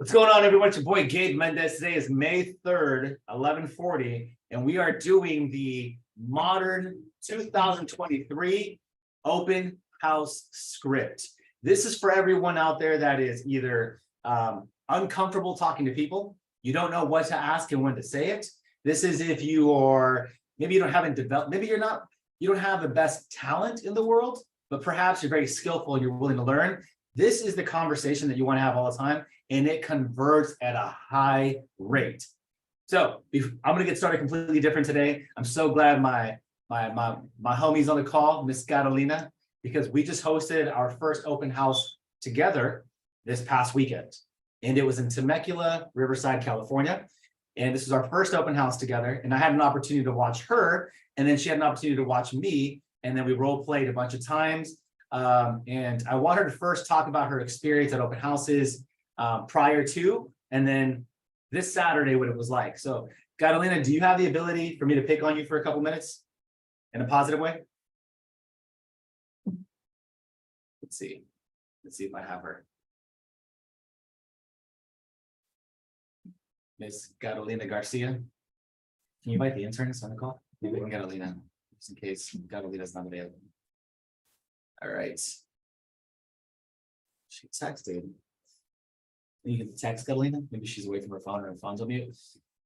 What's going on, everyone? It's your boy Gabe Mendez. Today is May 3rd, 11:40, and we are doing the modern 2023 open house script. This is for everyone out there that is either uncomfortable talking to people, you don't know what to ask and when to say it. This is if you are, maybe you haven't developed, maybe you don't have the best talent in the world, but perhaps you're very skillful and you're willing to learn. This is the conversation that you want to have all the time, and it converts at a high rate. So I'm going to get started completely different today. I'm so glad my homie's on the call, Miss Catalina, because we just hosted our first open house together this past weekend, and it was in Temecula, Riverside, California. And this is our first open house together, and I had an opportunity to watch her, and then she had an opportunity to watch me, and then we role played a bunch of times. And I want her to first talk about her experience at open houses prior to, and then this Saturday, what it was like. So, Catalina, do you have the ability for me to pick on you for a couple minutes in a positive way? Let's see if I have her. Miss Catalina Garcia. Can you invite the internist on the call? Maybe we can Catalina, just in case Catalina's not available. All right. She texted. You can text Catalina. Maybe she's away from her phone or her phone's on mute.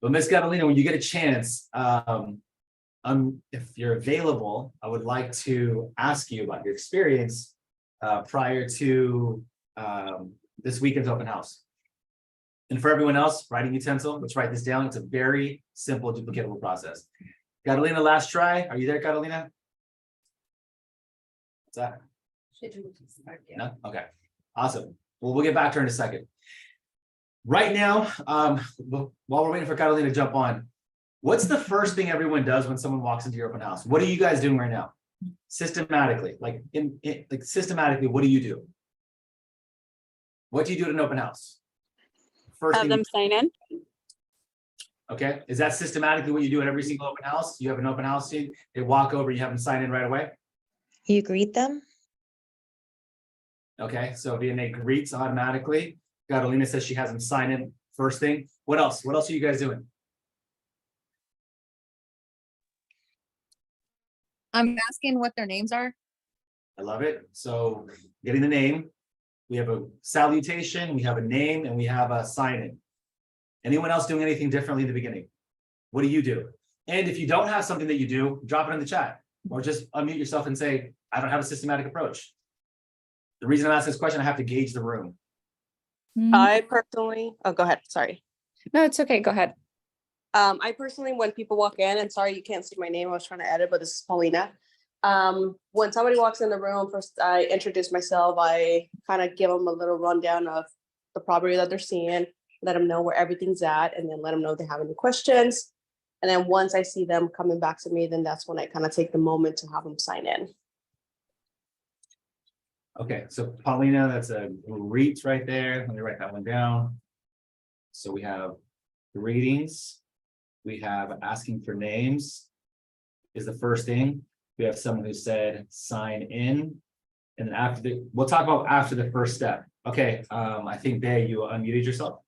But Miss Catalina, when you get a chance, if you're available, I would like to ask you about your experience prior to this weekend's open house. And for everyone else, writing utensil, let's write this down. It's a very simple, duplicatable process. Catalina, last try. Are you there, Catalina? What's that? No? Okay, awesome. Well, we'll get back to her in a second. Right now, while we're waiting for Catalina to jump on, what's the first thing everyone does when someone walks into your open house? What are you guys doing right now? Systematically, systematically, what do you do? What do you do at an open house? First Have them sign in. Okay, is that systematically what you do at every single open house? You have an open house team, they walk over, you have them sign in right away? You greet them? Okay, so VNA greets automatically. Catalina says she has them sign in first thing. What else? What else are you guys doing? I'm asking what their names are. I love it. So getting the name, we have a salutation, we have a name, and we have a sign in. Anyone else doing anything differently in the beginning? What do you do? And if you don't have something that you do, drop it in the chat or just unmute yourself and say, I don't have a systematic approach. The reason I'm asking this question, I have to gauge the room. I personally, oh, go ahead. Sorry. No, it's okay. Go ahead. I personally, when people walk in, and sorry, you can't see my name. I was trying to edit, but this is Paulina. When somebody walks in the room, first I introduce myself. I kind of give them a little rundown of the property that they're seeing, let them know where everything's at, and then let them know if they have any questions. And then once I see them coming back to me, then that's when I kind of take the moment to have them sign in. Okay, so Paulina, that's a greet right there. Let me write that one down. So we have greetings. We have asking for names is the first thing. We have someone who said sign in. And then after we'll talk about after the first step. Okay, I think Bae, you unmuted yourself.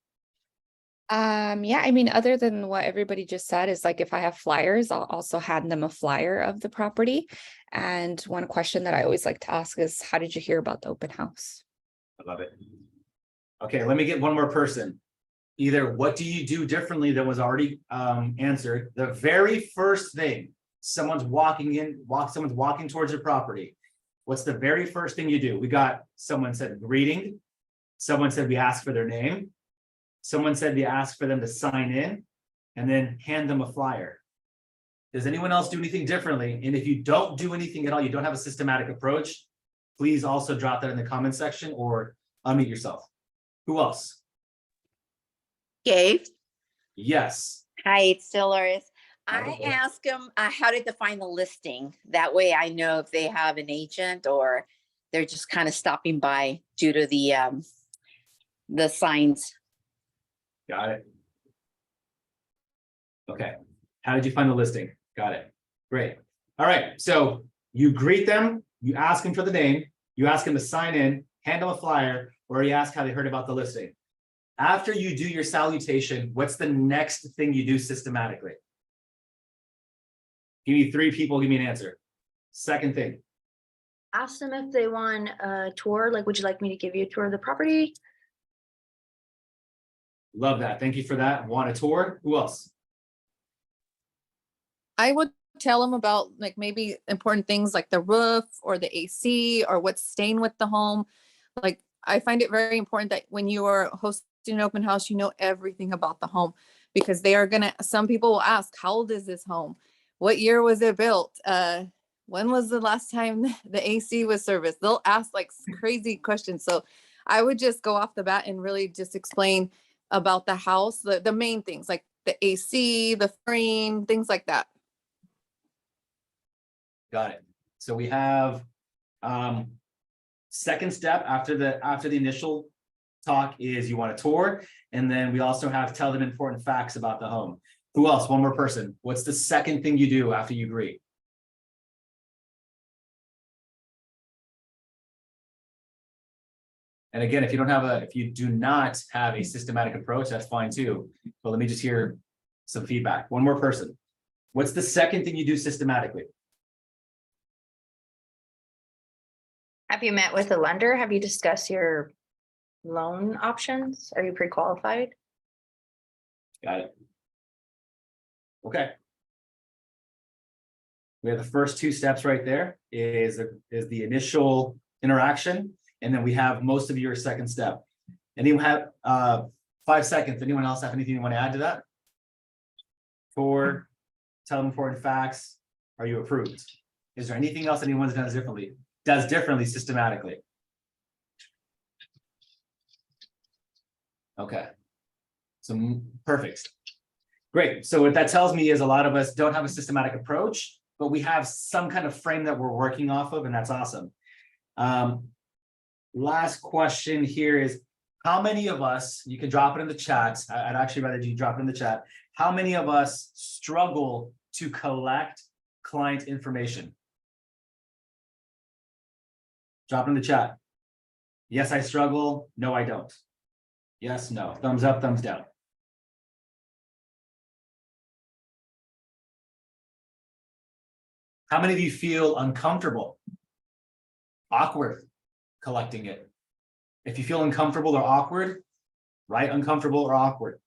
Yeah, I mean, other than what everybody just said is like, if I have flyers, I'll also hand them a flyer of the property. And one question that I always like to ask is, how did you hear about the open house? I love it. Okay, let me get one more person. Either what do you do differently than was already answered? The very first thing, someone's walking towards your property. What's the very first thing you do? We got someone said greeting. Someone said we ask for their name. Someone said we ask for them to sign in and then hand them a flyer. Does anyone else do anything differently? And if you don't do anything at all, you don't have a systematic approach, please also drop that in the comment section or unmute yourself. Who else? Gabe. Yes. Hi, it's Dolores. I Okay. ask them how to define the listing. That way I know if they have an agent or they're just kind of stopping by due to the signs. Got it. Okay. How did you find the listing? Got it. Great. All right. So you greet them, you ask them for the name, you ask them to sign in, hand them a flyer, or you ask how they heard about the listing. After you do your salutation, what's the next thing you do systematically? Give me 3 people, give me an answer. Second thing. Ask them if they want a tour, like, would you like me to give you a tour of the property? Love that. Thank you for that. Want a tour? Who else? I would tell them about like maybe important things like the roof or the AC or what's staying with the home. Like I find it very important that when you are hosting an open house, you know everything about the home because they are gonna, some people will ask, how old is this home? What year was it built? When was the last time the AC was serviced? They'll ask like crazy questions. So I would just go off the bat and really just explain about the house, the main things like the AC, the frame, things like that. Got it. So we have second step after the initial talk is you want a tour, and then we also have tell them important facts about the home. Who else? One more person. What's the second thing you do after you agree? And again, if you do not have a systematic approach, that's fine too. But let me just hear some feedback. One more person. What's the second thing you do systematically? Have you met with a lender? Have you discussed your loan options? Are you pre-qualified? Got it. Okay. We have the first 2 steps right there is the initial interaction, and then we have most of your second step. Anyone have 5 seconds? Anyone else have anything you want to add to that? Tell them important facts. Are you approved? Is there anything else anyone's does differently systematically? Okay. So perfect. Great. So what that tells me is a lot of us don't have a systematic approach, but we have some kind of frame that we're working off of, and that's awesome. Last question here is, how many of us, you can drop it in the chat. I'd actually rather you drop it in the chat. How many of us struggle to collect client information? Drop it in the chat. Yes, I struggle. No, I don't. Yes, no. Thumbs up, thumbs down. How many of you feel uncomfortable, awkward collecting it? If you feel uncomfortable or awkward, write uncomfortable or awkward.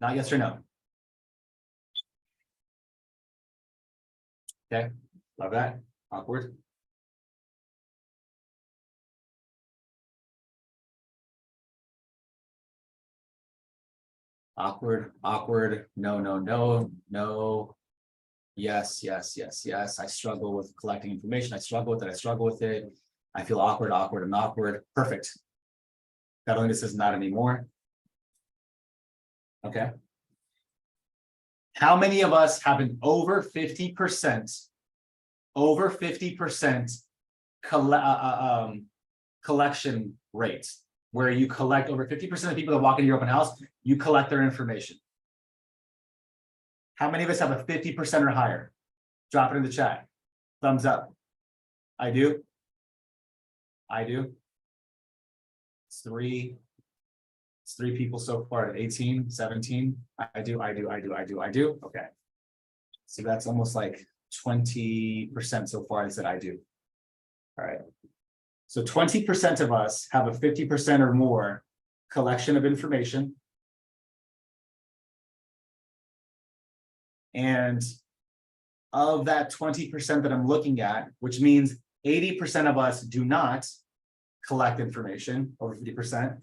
Not yes or no. Okay, love that. Awkward. Awkward, awkward. No, no, no, no. Yes, yes, yes, yes. I struggle with collecting information. I struggle with it. I struggle with it. I feel awkward, awkward, and awkward. Perfect. Not only this is not anymore. Okay. How many of us have an over 50% collection rate, where you collect over 50% of people that walk into your open house, you collect their information? How many of us have a 50% or higher? Drop it in the chat. Thumbs up. I do. I do. It's 3. It's 3 people so far. 18, 17. I do. Okay. So that's almost like 20% so far. I said I do. All right. So 20% of us have a 50% or more collection of information. And of that 20% that I'm looking at, which means 80% of us do not collect information, over 50%.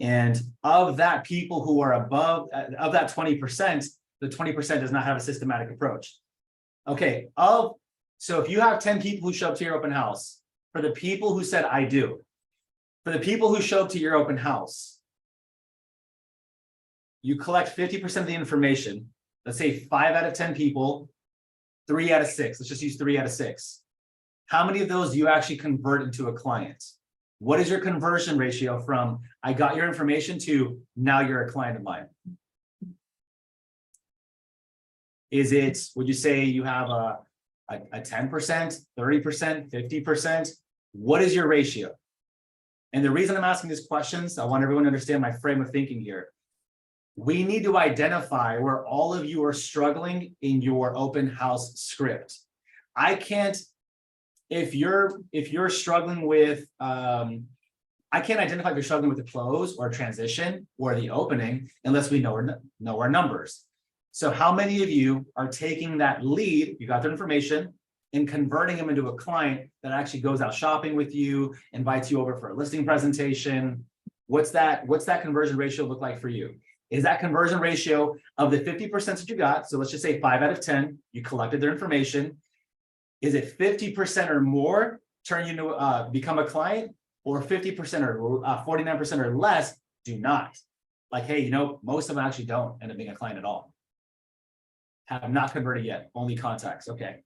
And of that, people who are above, of that 20%, the 20% does not have a systematic approach. Okay, so if you have 10 people who show up to your open house, for the people who said I do, for the people who show up to your open house, you collect 50% of the information. Let's say 5 out of 10 people, 3 out of 6. Let's just use 3 out of 6. How many of those do you actually convert into a client? What is your conversion ratio from I got your information to now you're a client of mine? Is it, would you say you have a 10%, 30%, 50%? What is your ratio? And the reason I'm asking these questions, I want everyone to understand my frame of thinking here. We need to identify where all of you are struggling in your open house script. I can't, if you're struggling with, I can't identify if you're struggling with the close or transition or the opening unless we know our numbers. So how many of you are taking that lead, you got their information, and converting them into a client that actually goes out shopping with you, invites you over for a listing presentation? What's that conversion ratio look like for you? Is that conversion ratio of the 50% that you got? So let's just say 5 out of 10, you collected their information. Is it 50% or more turn you into become a client, or 50% or 49% or less do not? Like, hey, you know, most of them actually don't end up being a client at all. Have not converted yet, only contacts. Okay,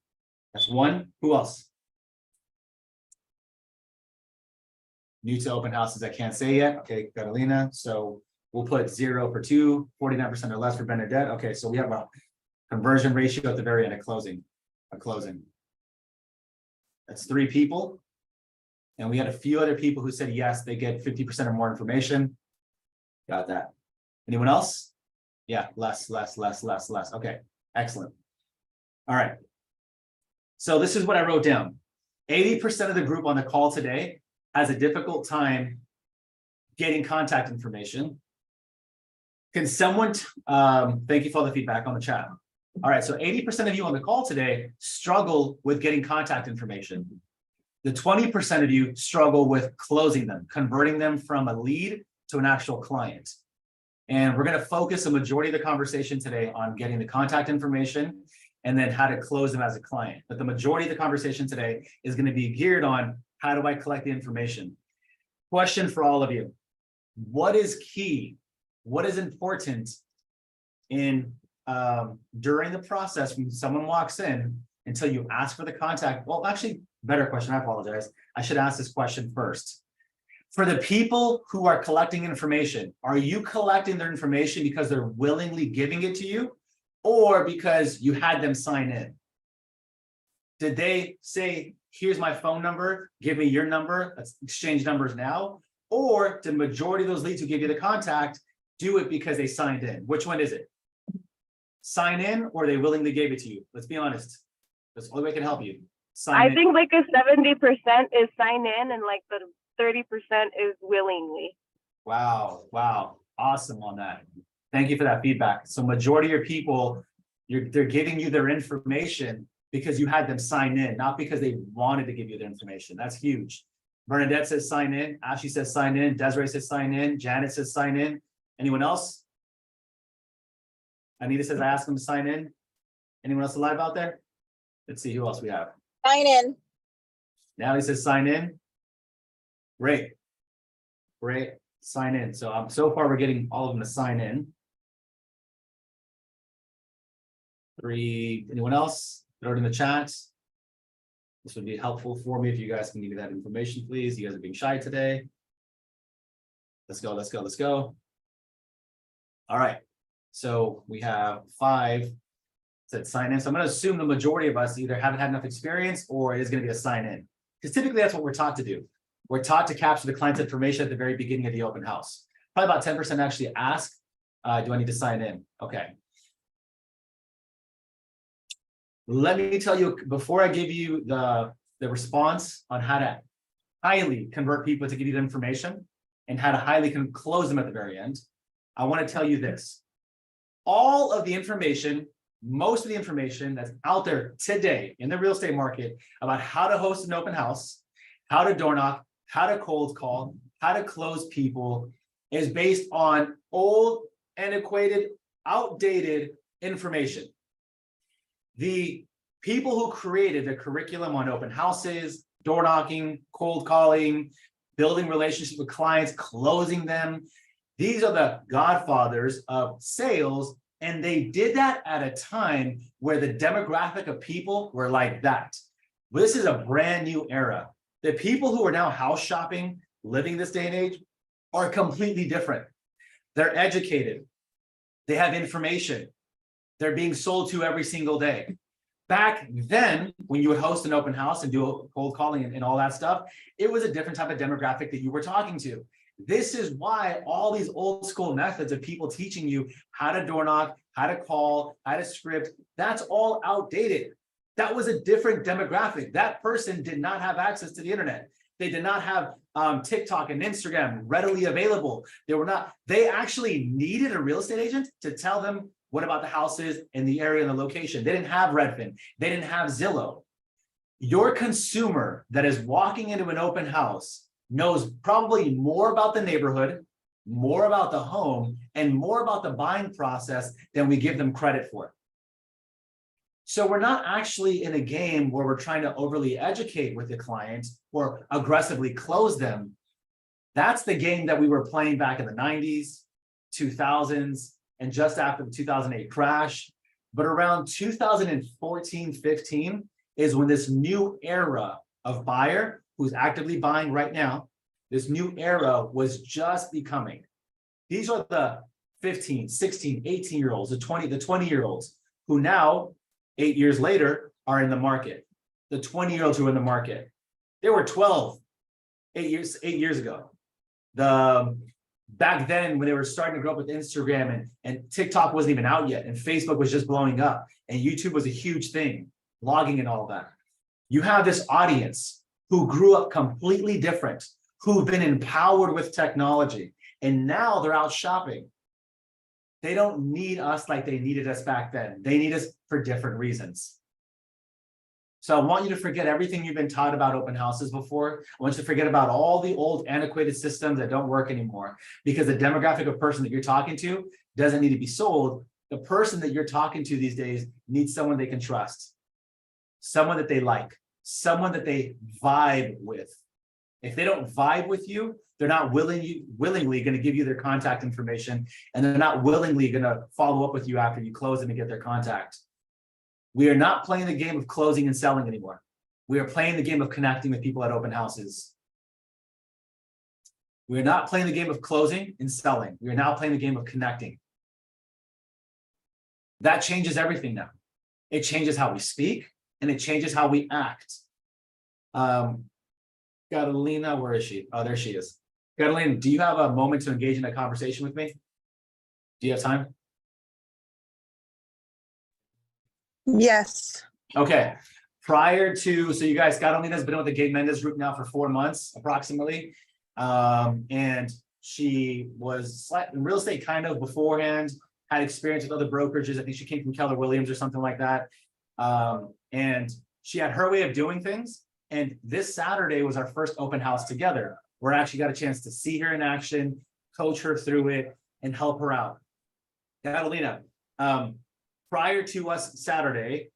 that's one. Who else? New to open houses, I can't say yet. Okay, Catalina. So we'll put 0 for 2, 49% or less for Bernadette. Okay, so we have a conversion ratio at the very end of closing. That's 3 people. And we had a few other people who said yes, they get 50% or more information. Got that. Anyone else? Yeah, less. Okay, excellent. All right. So this is what I wrote down. 80% of the group on the call today has a difficult time getting contact information. Can someone, thank you for all the feedback on the chat. All right, so 80% of you on the call today struggle with getting contact information. The 20% of you struggle with closing them, converting them from a lead to an actual client. And we're going to focus a majority of the conversation today on getting the contact information and then how to close them as a client. But the majority of the conversation today is going to be geared on how do I collect the information. Question for all of you. What is key? What is important in during the process when someone walks in until you ask for the contact? Well, actually, better question. I apologize. I should ask this question first. For the people who are collecting information, are you collecting their information because they're willingly giving it to you, or because you had them sign in? Did they say, here's my phone number, give me your number, let's exchange numbers now? Or did the majority of those leads who give you the contact do it because they signed in? Which one is it? Sign in, or they willingly gave it to you? Let's be honest. That's the only way I can help you. Sign in. I think like a 70% is sign in and like the 30% is willingly. Wow. Awesome on that. Thank you for that feedback. So majority of your people, they're giving you their information because you had them sign in, not because they wanted to give you their information. That's huge. Bernadette says sign in. Ashley says sign in. Desiree says sign in. Janet says sign in. Anyone else? Anita says I asked them to sign in. Anyone else alive out there? Let's see who else we have. Sign in. Natalie says sign in. Great. Sign in. So so far we're getting all of them to sign in. 3. Anyone else? Throw it in the chat. This would be helpful for me if you guys can give me that information, please. You guys are being shy today. Let's go. All right. So we have 5 that sign in. So I'm going to assume the majority of us either haven't had enough experience or it is going to be a sign in. Because typically that's what we're taught to do. We're taught to capture the client's information at the very beginning of the open house. Probably about 10% actually ask, do I need to sign in? Okay. Let me tell you, before I give you the response on how to highly convert people to give you the information and how to highly close them at the very end, I want to tell you this. All of the information, most of the information that's out there today in the real estate market about how to host an open house, how to door knock, how to cold call, how to close people is based on old, antiquated, outdated information. The people who created the curriculum on open houses, door knocking, cold calling, building relationships with clients, closing them, these are the godfathers of sales, and they did that at a time where the demographic of people were like that. This is a brand new era. The people who are now house shopping, living this day and age, are completely different. They're educated. They have information. They're being sold to every single day. Back then, when you would host an open house and do cold calling and all that stuff, it was a different type of demographic that you were talking to. This is why all these old school methods of people teaching you how to door knock, how to call, how to script, that's all outdated. That was a different demographic. That person did not have access to the internet. They did not have TikTok and Instagram readily available. They actually needed a real estate agent to tell them what about the houses in the area and the location. They didn't have Redfin. They didn't have Zillow. Your consumer that is walking into an open house knows probably more about the neighborhood, more about the home, and more about the buying process than we give them credit for. So we're not actually in a game where we're trying to overly educate with the client or aggressively close them. That's the game that we were playing back in the 90s, 2000s, and just after the 2008 crash. But around 2014, 15 is when this new era of buyer who's actively buying right now, this new era was just becoming. These are the 15, 16, 18-year-olds, the 20-year-olds who now, 8 years later, are in the market. The 20-year-olds who are in the market. They were 12, 8 years ago. Back then, when they were starting to grow up with Instagram and TikTok wasn't even out yet, and Facebook was just blowing up, and YouTube was a huge thing, blogging and all that. You have this audience who grew up completely different, who've been empowered with technology, and now they're out shopping. They don't need us like they needed us back then. They need us for different reasons. So I want you to forget everything you've been taught about open houses before. I want you to forget about all the old antiquated systems that don't work anymore, because the demographic of person that you're talking to doesn't need to be sold. The person that you're talking to these days needs someone they can trust, someone that they like, someone that they vibe with. If they don't vibe with you, they're not willingly going to give you their contact information, and they're not willingly going to follow up with you after you close them and get their contact. We are not playing the game of closing and selling anymore. We are playing the game of connecting with people at open houses. We are not playing the game of closing and selling. We are now playing the game of connecting. That changes everything now. It changes how we speak, and it changes how we act. Catalina, where is she? Oh, there she is. Catalina, do you have a moment to engage in a conversation with me? Do you have time? Yes. Okay. Prior to, so you guys, Catalina's been with the Gabe Mendez group now for 4 months, approximately. And she was in real estate kind of beforehand, had experience with other brokerages. I think she came from Keller Williams or something like that. And she had her way of doing things. And this Saturday was our first open house together. Where I actually got a chance to see her in action, coach her through it, and help her out. Catalina, prior to us Saturday,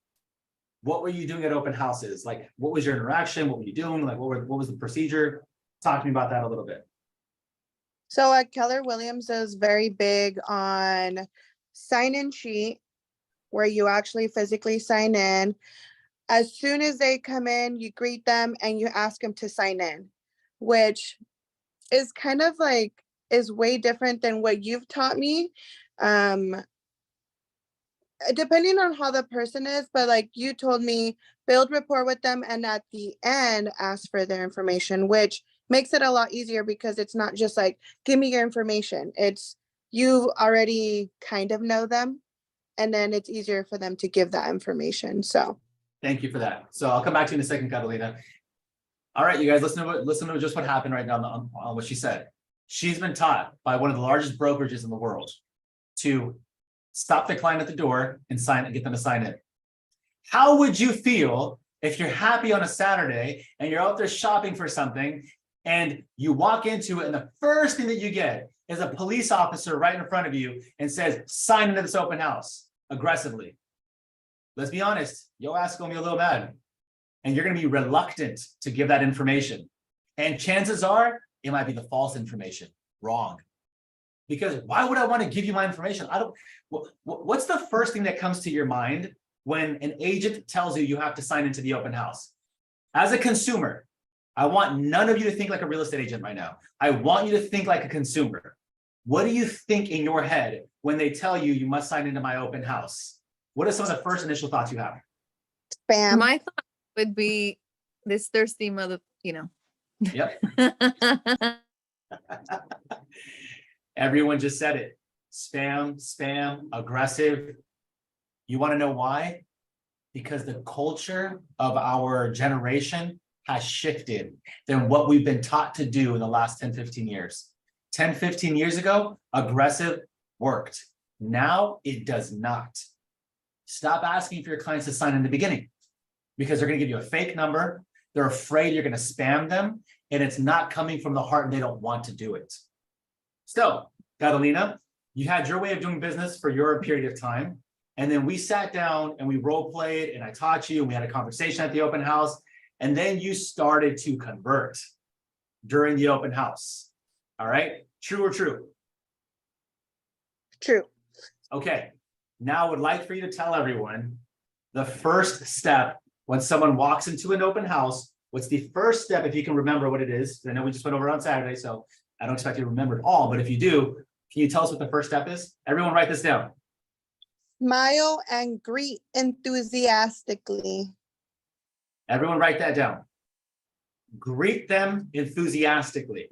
what were you doing at open houses? Like, what was your interaction? What were you doing? Like, what was the procedure? Talk to me about that a little bit. So at Keller Williams is very big on sign-in sheet where you actually physically sign in. As soon as they come in, you greet them and you ask them to sign in, which is kind of like, is way different than what you've taught me. Depending on how the person is, but like you told me, build rapport with them and at the end ask for their information, which makes it a lot easier because it's not just like, give me your information. It's you already kind of know them, and then it's easier for them to give that information. So thank you for that. So I'll come back to you in a second, Catalina. All right, you guys, listen to just what happened right now on what she said. She's been taught by one of the largest brokerages in the world to stop the client at the door and get them to sign in. How would you feel if you're happy on a Saturday and you're out there shopping for something and you walk into it and the first thing that you get is a police officer right in front of you and says, sign into this open house aggressively? Let's be honest, your ass is gonna be a little mad. And you're going to be reluctant to give that information. And chances are it might be the false information, wrong. Because why would I want to give you my information? What's the first thing that comes to your mind when an agent tells you have to sign into the open house? As a consumer, I want none of you to think like a real estate agent right now. I want you to think like a consumer. What do you think in your head when they tell you you must sign into my open house? What are some of the first initial thoughts you have? Spam. My thought would be this thirsty mother, Yep. Everyone just said it. Spam, aggressive. You want to know why? Because the culture of our generation has shifted than what we've been taught to do in the last 10, 15 years. 10, 15 years ago, aggressive worked. Now it does not. Stop asking for your clients to sign in the beginning because they're going to give you a fake number. They're afraid you're going to spam them and it's not coming from the heart and they don't want to do it. So, Catalina, you had your way of doing business for your period of time. And then we sat down and we role played and I taught you and we had a conversation at the open house. And then you started to convert during the open house. All right. True or true? True. Okay. Now I would like for you to tell everyone the first step when someone walks into an open house. What's the first step, if you can remember what it is? I know we just went over on Saturday, so I don't expect you to remember it all, but if you do, can you tell us what the first step is? Everyone write this down. Smile and greet enthusiastically. Everyone write that down. Greet them enthusiastically.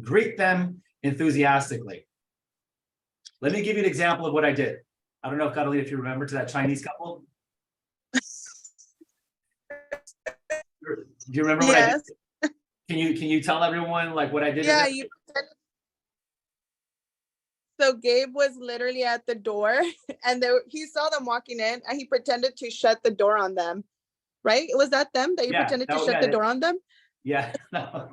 Greet them enthusiastically. Let me give you an example of what I did. I don't know if Catalina, if you remember to that Chinese couple. Do you remember what I did? Can you tell everyone like what I did? Yeah, so Gabe was literally at the door and he saw them walking in and he pretended to shut the door on them. Right? Was that them that you pretended to shut the door on them? Yeah. No.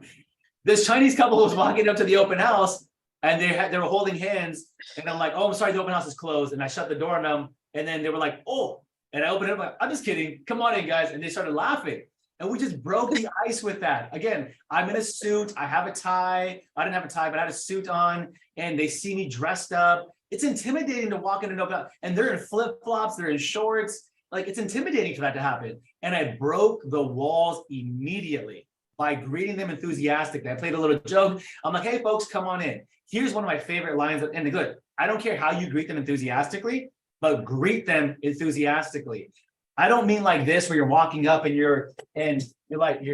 This Chinese couple was walking up to the open house and they were holding hands and I'm like, oh, I'm sorry, the open house is closed. And I shut the door on them. And then they were like, oh, and I opened it up like, I'm just kidding. Come on in, guys. And they started laughing. And we just broke the ice with that. Again, I'm in a suit. I have a tie. I didn't have a tie, but I had a suit on and they see me dressed up. It's intimidating to walk in an open house and they're in flip-flops. They're in shorts. Like it's intimidating for that to happen. And I broke the walls immediately by greeting them enthusiastically. I played a little joke. I'm like, hey folks, come on in. Here's one of my favorite lines. And good. I don't care how you greet them enthusiastically, but greet them enthusiastically. I don't mean like this where you're walking up and you're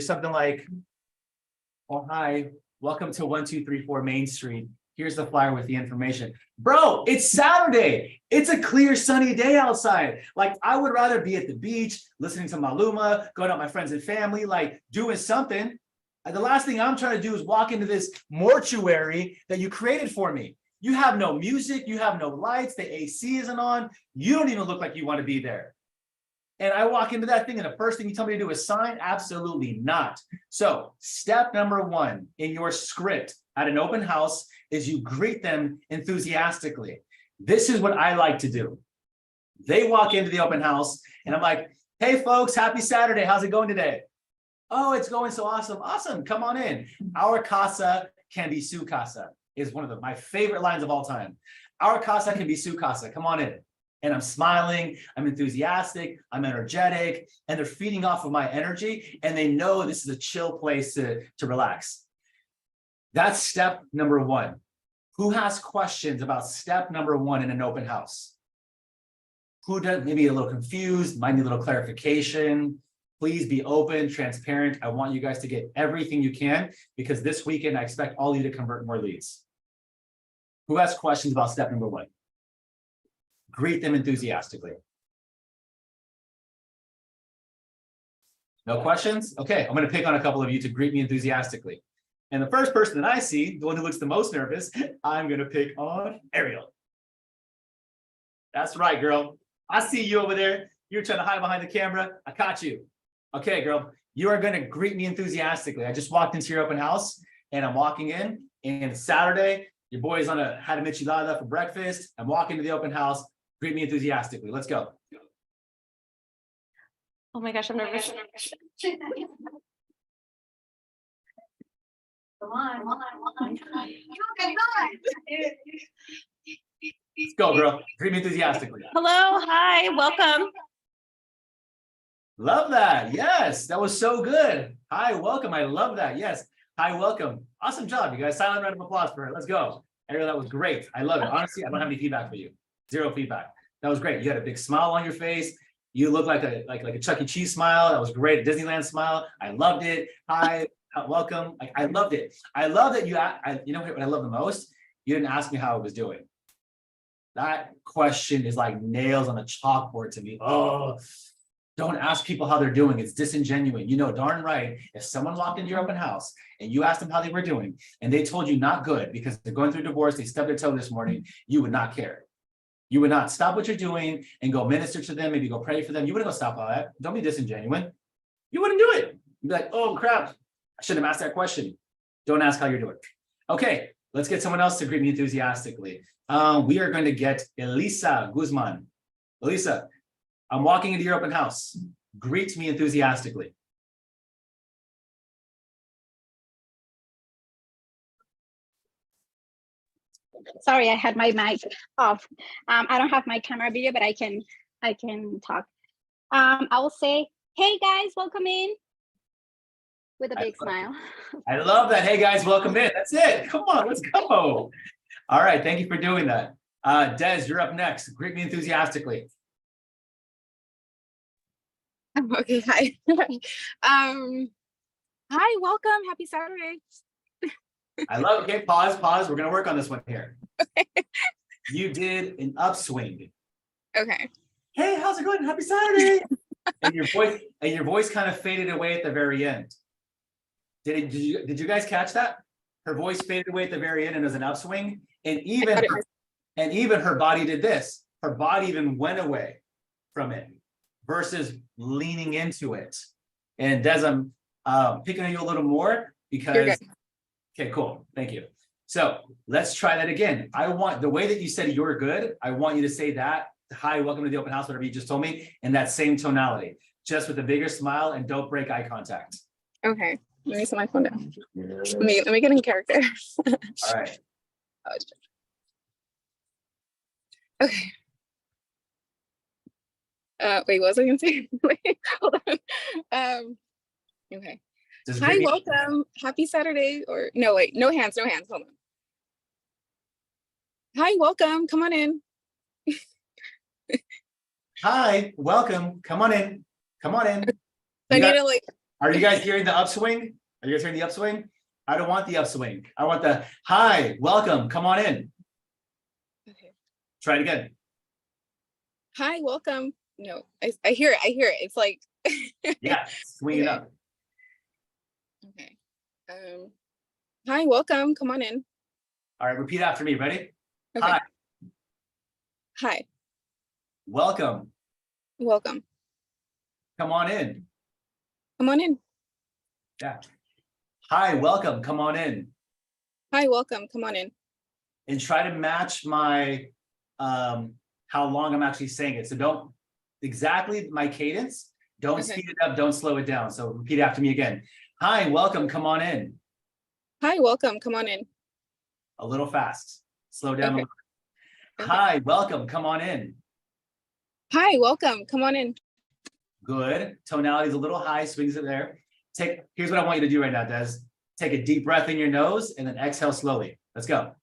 something like, oh, hi, welcome to 1234 Main Street. Here's the flyer with the information. Bro, it's Saturday. It's a clear, sunny day outside. Like, I would rather be at the beach, listening to Maluma, going out with my friends and family, like doing something. The last thing I'm trying to do is walk into this mortuary that you created for me. You have no music, you have no lights, the AC isn't on. You don't even look like you want to be there. And I walk into that thing and the first thing you tell me to do is sign? Absolutely not. So step number one in your script at an open house is you greet them enthusiastically. This is what I like to do. They walk into the open house and I'm like, hey folks, happy Saturday. How's it going today? Oh, it's going so awesome. Awesome. Come on in. Our casa can be su casa is one of my favorite lines of all time. Our casa can be su casa. Come on in. And I'm smiling, I'm enthusiastic, I'm energetic, and they're feeding off of my energy, and they know this is a chill place to relax. That's step number one. Who has questions about step number one in an open house? Who does maybe a little confused, might need a little clarification? Please be open, transparent. I want you guys to get everything you can, because this weekend I expect all of you to convert more leads. Who has questions about step number one? Greet them enthusiastically. No questions? Okay, I'm going to pick on a couple of you to greet me enthusiastically. And the first person that I see, the one who looks the most nervous, I'm going to pick on Ariel. That's right, girl. I see you over there. You're trying to hide behind the camera. I caught you. Okay, girl. You are going to greet me enthusiastically. I just walked into your open house and I'm walking in, and it's Saturday. Your boy is on had a michelada for breakfast. I'm walking to the open house. Greet me enthusiastically. Let's go. Oh my gosh, I'm nervous. Come on. Let's go, girl. Greet me enthusiastically. Hello, hi, welcome. Love that. Yes, that was so good. Hi, welcome. I love that. Yes. Hi, welcome. Awesome job, you guys. Silent round of applause for her. Let's go. Ariel, that was great. I love it. Honestly, I don't have any feedback for you. Zero feedback. That was great. You had a big smile on your face. You look like a Chuck E. Cheese smile. That was great. Disneyland smile. I loved it. Hi, welcome. I loved it. I love that you know what I love the most? You didn't ask me how I was doing. That question is like nails on a chalkboard to me. Oh, don't ask people how they're doing. It's disingenuous. You know darn right, if someone walked into your open house and you asked them how they were doing and they told you not good because they're going through divorce, they stubbed their toe this morning, you would not care. You would not stop what you're doing and go minister to them, maybe go pray for them. You wouldn't go stop all that. Don't be disingenuous. You wouldn't do it. You'd be like, oh crap, I shouldn't have asked that question. Don't ask how you're doing. Okay, let's get someone else to greet me enthusiastically. We are going to get Elisa Guzman. Elisa, I'm walking into your open house. Greet me enthusiastically. Sorry, I had my mic off. I don't have my camera video, but I can talk. I will say, hey guys, welcome in with a big smile. I love that. Hey guys, welcome in. That's it. Come on, let's go. All right, thank you for doing that. Des, you're up next. Greet me enthusiastically. Okay, hi. Hi, welcome. Happy Saturday. I love it. Okay, pause. We're gonna work on this one here. You did an upswing. Okay. Hey, how's it going? Happy Saturday. and your voice kind of faded away at the very end. Did you guys catch that? Her voice faded away at the very end and it was an upswing. And even her body did this. Her body even went away from it versus leaning into it. And Des, I'm picking on you a little more because, okay, cool. Thank you. So let's try that again. I want the way that you said you're good. I want you to say that. Hi, welcome to the open house, whatever you just told me, in that same tonality, just with a bigger smile and don't break eye contact. Okay. Let me set my phone down. Let me get in character. All right. Okay. Wait, what was I gonna say? Wait, hold on. Okay. Hi, welcome. Happy Saturday. Or no, wait, no hands. Hold on. Hi, welcome. Come on in. Hi, welcome. Come on in. Are you guys hearing the upswing? Are you guys hearing the upswing? I don't want the upswing. I want the hi, welcome. Come on in. Okay. Try it again. Hi, welcome. No, I hear it. It's like yeah, swing it up. Okay. Hi, welcome. Come on in. All right, repeat after me. Ready? Okay. Hi. Hi. Welcome. Welcome. Come on in. Come on in. Yeah. Hi, welcome. Come on in. Hi, welcome. Come on in. And try to match my how long I'm actually saying it. So don't exactly my cadence. Don't speed it up. Don't slow it down. So repeat after me again. Hi, welcome. Come on in. Hi, welcome. Come on in. A little fast. Slow down a little. Hi, welcome. Come on in. Hi, welcome. Come on in. Good. Tonality is a little high. Swings it there. Here's what I want you to do right now, Des. Take a deep breath in your nose and then exhale slowly. Let's go.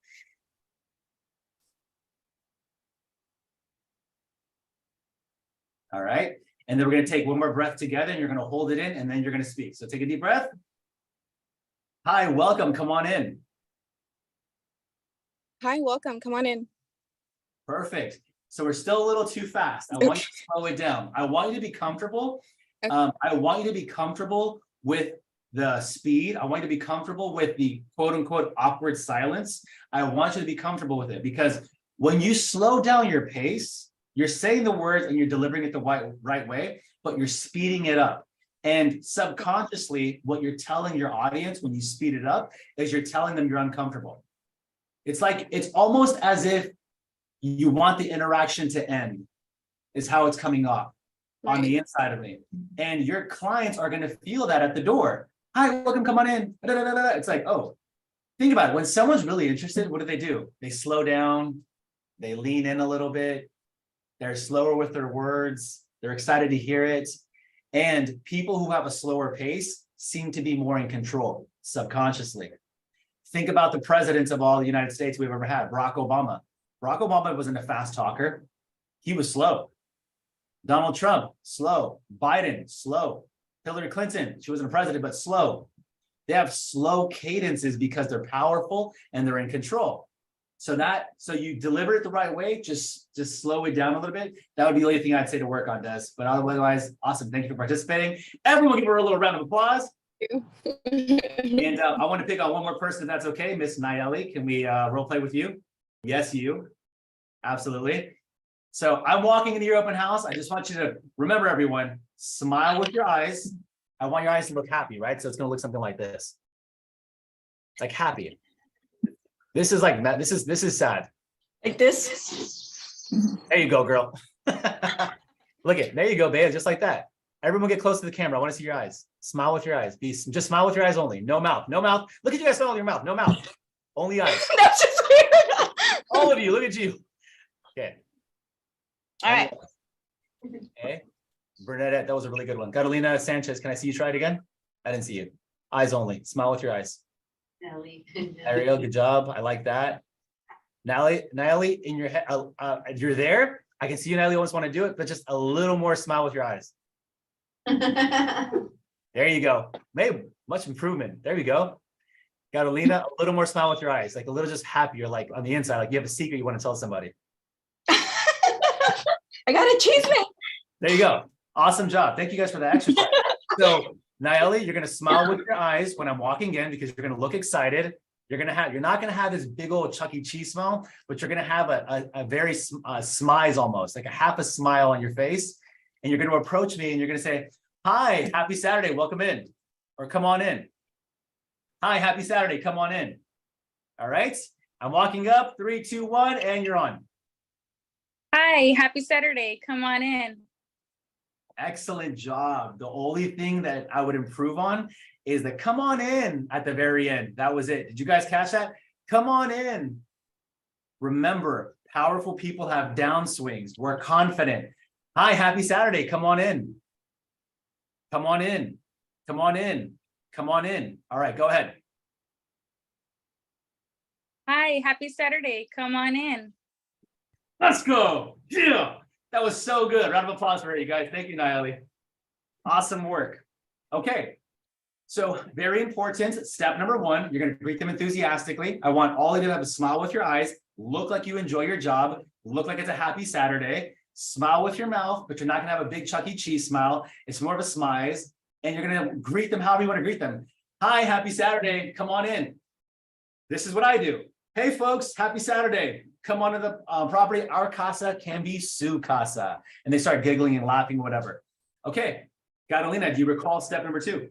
All right. And then we're going to take one more breath together and you're going to hold it in and then you're going to speak. So take a deep breath. Hi, welcome. Come on in. Hi, welcome. Come on in. Perfect. So we're still a little too fast. I want you to slow it down. I want you to be comfortable. I want you to be comfortable with the speed. I want you to be comfortable with the quote unquote awkward silence. I want you to be comfortable with it because when you slow down your pace, you're saying the words and you're delivering it the right way, but you're speeding it up. And subconsciously, what you're telling your audience when you speed it up is you're telling them you're uncomfortable. It's like, it's almost as if you want the interaction to end, is how it's coming off on the inside of me. And your clients are going to feel that at the door. Hi, welcome, come on in. It's like, oh, think about it. When someone's really interested, what do? They slow down, they lean in a little bit, they're slower with their words, they're excited to hear it. And people who have a slower pace seem to be more in control subconsciously. Think about the presidents of all the United States we've ever had. Barack Obama. Barack Obama wasn't a fast talker. He was slow. Donald Trump, slow. Biden, slow. Hillary Clinton, she wasn't a president, but slow. They have slow cadences because they're powerful and they're in control. So you deliver it the right way, just slow it down a little bit. That would be the only thing I'd say to work on, Des. But otherwise, awesome. Thank you for participating. Everyone give her a little round of applause. And I want to pick on one more person, if that's okay. Miss Nayeli, can we role play with you? Yes, you. Absolutely. So I'm walking into your open house. I just want you to remember, everyone, smile with your eyes. I want your eyes to look happy, right? So it's going to look something like this. Like happy. This is like, this is sad. Like this. There you go, girl. Look it. There you go, babe. Just like that. Everyone get close to the camera. I want to see your eyes. Smile with your eyes. Just smile with your eyes only. No mouth. No mouth. Look at you guys. Smile with your mouth. No mouth. Only eyes. That's just weird. All of you. Look at you. Okay. All right. Okay. Bernadette, that was a really good one. Catalina Sanchez, can I see you try it again? I didn't see you. Eyes only. Smile with your eyes. There you go. Good job. I like that. Natalie, in your head, you're there. I can see you, Natalie, almost want to do it, but just a little more smile with your eyes. There you go. Maybe much improvement. There you go. Catalina, a little more smile with your eyes, like a little just happier, like on the inside, like you have a secret you want to tell somebody. I got a cheese man. There you go. Awesome job. Thank you guys for that exercise. So, Nayeli, you're going to smile with your eyes when I'm walking in because you're going to look excited. You're not going to have this big old Chuck E. Cheese smile, but you're going to have a very smize almost, like a half a smile on your face. And you're going to approach me and you're going to say, hi, happy Saturday. Welcome in. Or come on in. Hi, happy Saturday. Come on in. All right. I'm walking up. 3, 2, 1, and you're on. Hi, happy Saturday. Come on in. Excellent job. The only thing that I would improve on is the come on in at the very end. That was it. Did you guys catch that? Come on in. Remember, powerful people have downswings. We're confident. Hi, happy Saturday. Come on in. Come on in. Come on in. Come on in. All right, go ahead. Hi, happy Saturday. Come on in. Let's go. Yeah. That was so good. Round of applause for you guys. Thank you, Nayeli. Awesome work. Okay. So very important. Step number 1, you're going to greet them enthusiastically. I want all of you to have a smile with your eyes. Look like you enjoy your job. Look like it's a happy Saturday. Smile with your mouth, but you're not going to have a big Chuck E. Cheese smile. It's more of a smize. And you're going to greet them however you want to greet them. Hi, happy Saturday. Come on in. This is what I do. Hey, folks, happy Saturday. Come onto the property. Our casa can be su casa. And they start giggling and laughing, whatever. Okay. Catalina, do you recall step number 2?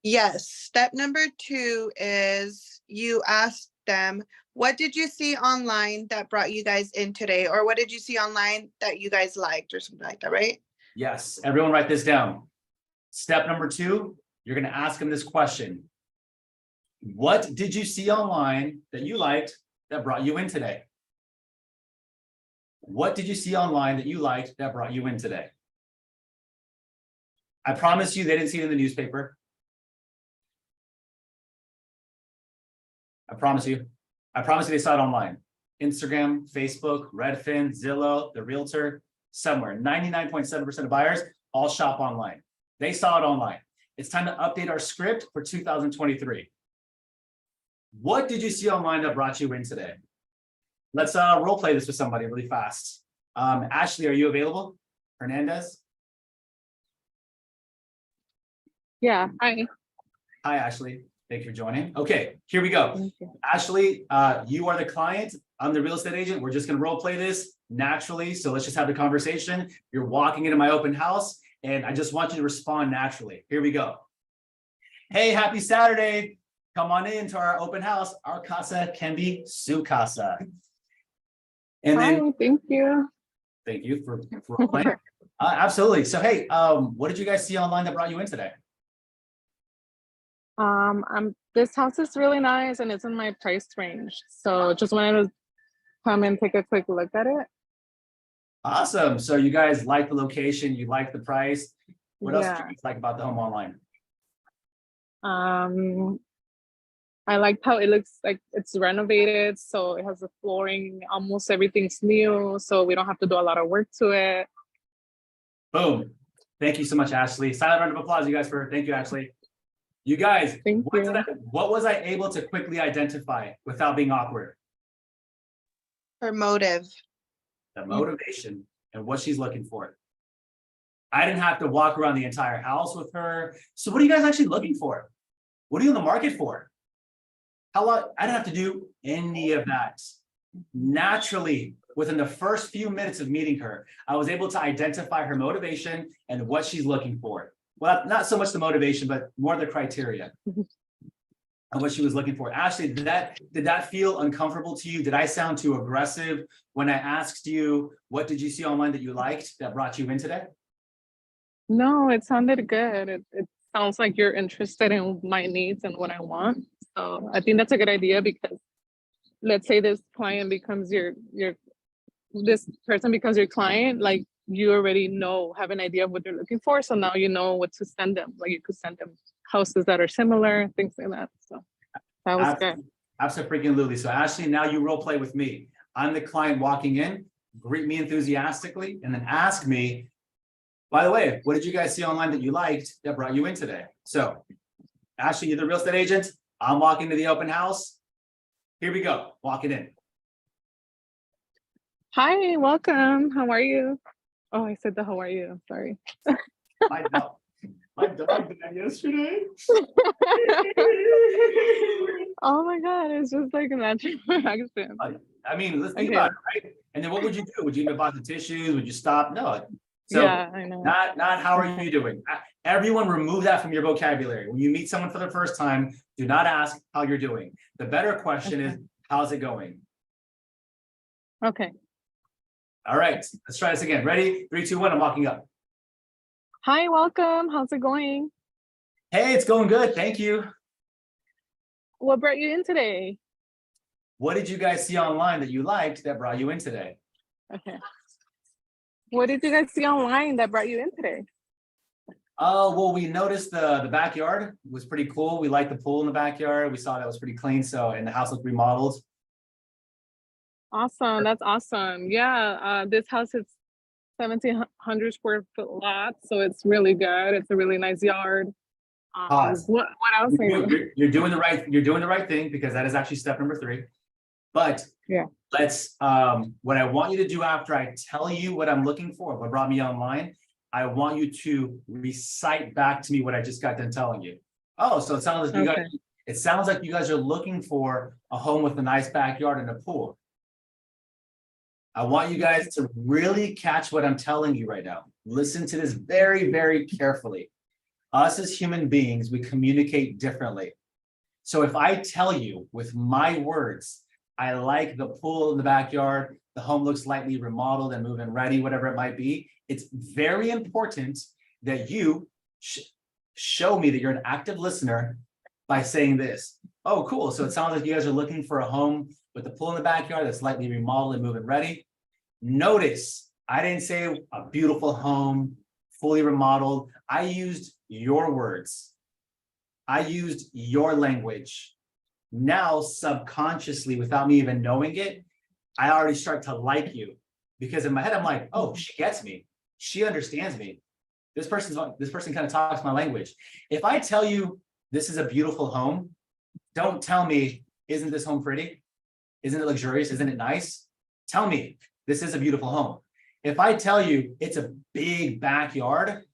Yes. Step number 2 is you ask them, what did you see online that brought you guys in today? Or what did you see online that you guys liked or something like that, right? Yes. Everyone write this down. Step number 2, you're going to ask them this question. What did you see online that you liked that brought you in today? What did you see online that you liked that brought you in today? I promise you they didn't see it in the newspaper. I promise you. I promise you they saw it online. Instagram, Facebook, Redfin, Zillow, the Realtor, somewhere. 99.7% of buyers all shop online. They saw it online. It's time to update our script for 2023. What did you see online that brought you in today? Let's role play this with somebody really fast. Ashley, are you available? Hernandez? Yeah, hi. Hi, Ashley. Thank you for joining. Okay, here we go. Ashley, you are the client. I'm the real estate agent. We're just going to role play this naturally. So let's just have the conversation. You're walking into my open house, and I just want you to respond naturally. Here we go. Hey, happy Saturday. Come on in to our open house. Our casa can be su casa. And then, Hi, thank you. thank you for role playing. Absolutely. So, hey, what did you guys see online that brought you in today? This house is really nice and it's in my price range. So just wanted to come and take a quick look at it. Awesome. So you guys like the location, you like the price. What else do Yeah. you like about the home online? I liked how it looks like it's renovated, so it has the flooring, almost everything's new, so we don't have to do a lot of work to it. Boom. Thank you so much, Ashley. Silent round of applause, you guys, thank you, Ashley. You guys, Thank you. what was I able to quickly identify without being awkward? Her motive. The motivation and what she's looking for. I didn't have to walk around the entire house with her. So what are you guys actually looking for? What are you in the market for? How long? I didn't have to do any of that. Naturally, within the first few minutes of meeting her, I was able to identify her motivation and what she's looking for. Well, not so much the motivation, but more the criteria and what she was looking for. Ashley, did that feel uncomfortable to you? Did I sound too aggressive when I asked you, what did you see online that you liked that brought you in today? No, it sounded good. It sounds like you're interested in my needs and what I want. So I think that's a good idea, because let's say this client becomes this person becomes your client, like you already have an idea of what they're looking for. So now you know what to send them. Like you could send them houses that are similar, things like that. So that was good. Absolutely. So Ashley, now you role play with me. I'm the client walking in, greet me enthusiastically, and then ask me, by the way, what did you guys see online that you liked that brought you in today? So Ashley, you're the real estate agent. I'm walking to the open house. Here we go, walking in. Hi, welcome. How are you? Oh, I said the how are you? Sorry. My dog died yesterday. Oh my God, it's just like a natural accent. I mean, let's think about it, right? And then what would you do? Would you even buy the tissues? Would you stop? No. So yeah, I know. Not how are you doing? Everyone remove that from your vocabulary. When you meet someone for the first time, do not ask how you're doing. The better question is, how's it going? Okay. All right, let's try this again. Ready? 3, 2, 1, I'm walking up. Hi, welcome. How's it going? Hey, it's going good. Thank you. What brought you in today? What did you guys see online that you liked that brought you in today? Okay. What did you guys see online that brought you in today? Oh, well, we noticed the backyard was pretty cool. We liked the pool in the backyard. We saw that was pretty clean. So, and the house looked remodeled. Awesome. That's awesome. Yeah. This house is 1,700 square foot lot. So it's really good. It's a really nice yard. Pause. What else? You're doing the right thing, because that is actually step number 3. But yeah, let's what I want you to do after I tell you what I'm looking for, what brought me online, I want you to recite back to me what I just got done telling you. Oh, so it sounds like you guys are looking for a home with a nice backyard and a pool. I want you guys to really catch what I'm telling you right now. Listen to this very, very carefully. Us as human beings, we communicate differently. So if I tell you with my words, I like the pool in the backyard, the home looks slightly remodeled and move-in ready, whatever it might be, it's very important that you show me that you're an active listener by saying this. Oh, cool. So it sounds like you guys are looking for a home with the pool in the backyard that's slightly remodeled and move-in ready. Notice, I didn't say a beautiful home, fully remodeled. I used your words. I used your language. Now, subconsciously, without me even knowing it, I already start to like you, because in my head, I'm like, oh, she gets me. She understands me. This person kind of talks my language. If I tell you this is a beautiful home, don't tell me, isn't this home pretty? Isn't it luxurious? Isn't it nice? Tell me, this is a beautiful home. If I tell you it's a big backyard,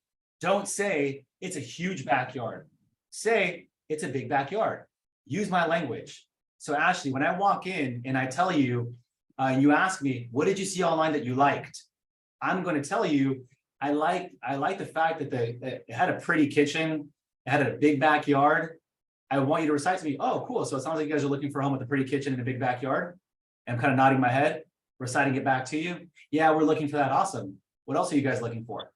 don't say it's a huge backyard. Say it's a big backyard. Use my language. So Ashley, when I walk in and I tell you, you ask me, what did you see online that you liked? I'm going to tell you, I like the fact that it had a pretty kitchen, it had a big backyard. I want you to recite to me, oh, cool. So it sounds like you guys are looking for a home with a pretty kitchen and a big backyard. And I'm kind of nodding my head, reciting it back to you. Yeah, we're looking for that. Awesome. What else are you guys looking for?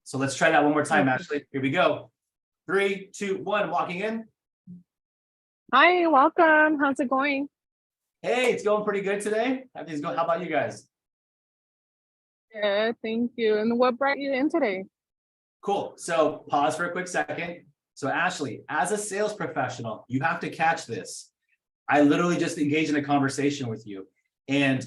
So let's try that one more time, Ashley. Here we go. 3, 2, 1, walking in. Hi, welcome. How's it going? Hey, it's going pretty good today. Everything's going. How about you guys? Good, thank you. And what brought you in today? Cool. So pause for a quick second. So Ashley, as a sales professional, you have to catch this. I literally just engaged in a conversation with you, and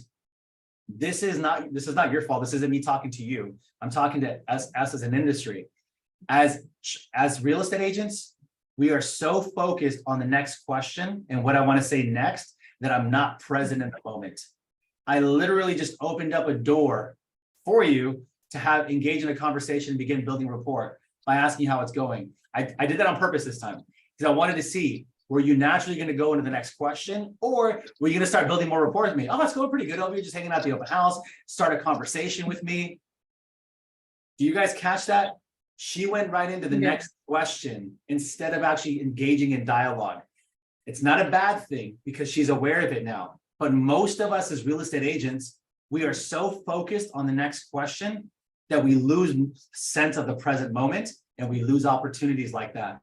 this is not your fault. This isn't me talking to you. I'm talking to us as an industry. As real estate agents, we are so focused on the next question and what I want to say next that I'm not present in the moment. I literally just opened up a door for you to have engage in a conversation and begin building rapport by asking how it's going. I did that on purpose this time because I wanted to see, were you naturally going to go into the next question, or were you going to start building more rapport with me? Oh, it's going pretty good over here, just hanging out at the open house, start a conversation with me. Do you guys catch that? She went right into the next question instead of actually engaging in dialogue. It's not a bad thing because she's aware of it now. But most of us as real estate agents, we are so focused on the next question that we lose sense of the present moment and we lose opportunities like that.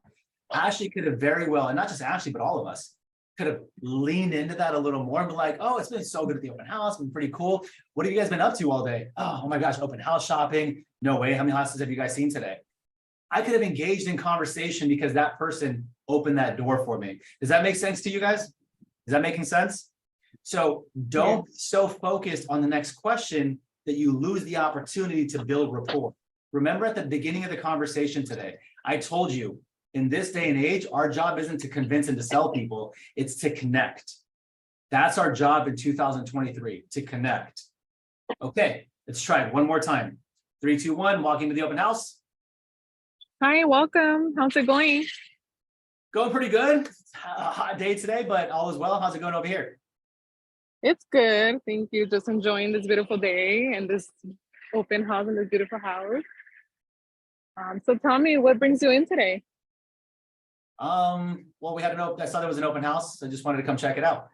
Ashley could have very well, and not just Ashley, but all of us, could have leaned into that a little more and be like, oh, it's been so good at the open house, been pretty cool. What have you guys been up to all day? Oh my gosh, open house shopping. No way. How many houses have you guys seen today? I could have engaged in conversation because that person opened that door for me. Does that make sense to you guys? Is that making sense? So don't be so focused on the next question that you lose the opportunity to build rapport. Remember at the beginning of the conversation today, I told you, in this day and age, our job isn't to convince and to sell people, it's to connect. That's our job in 2023, to connect. Okay, let's try it one more time. 3, 2, 1, walk into the open house. Hi, welcome. How's it going? Going pretty good. A hot day today, but all is well. How's it going over here? It's good. Thank you. Just enjoying this beautiful day and this open house and this beautiful house. So tell me, what brings you in today? Well, we had I saw there was an open house. So I just wanted to come check it out.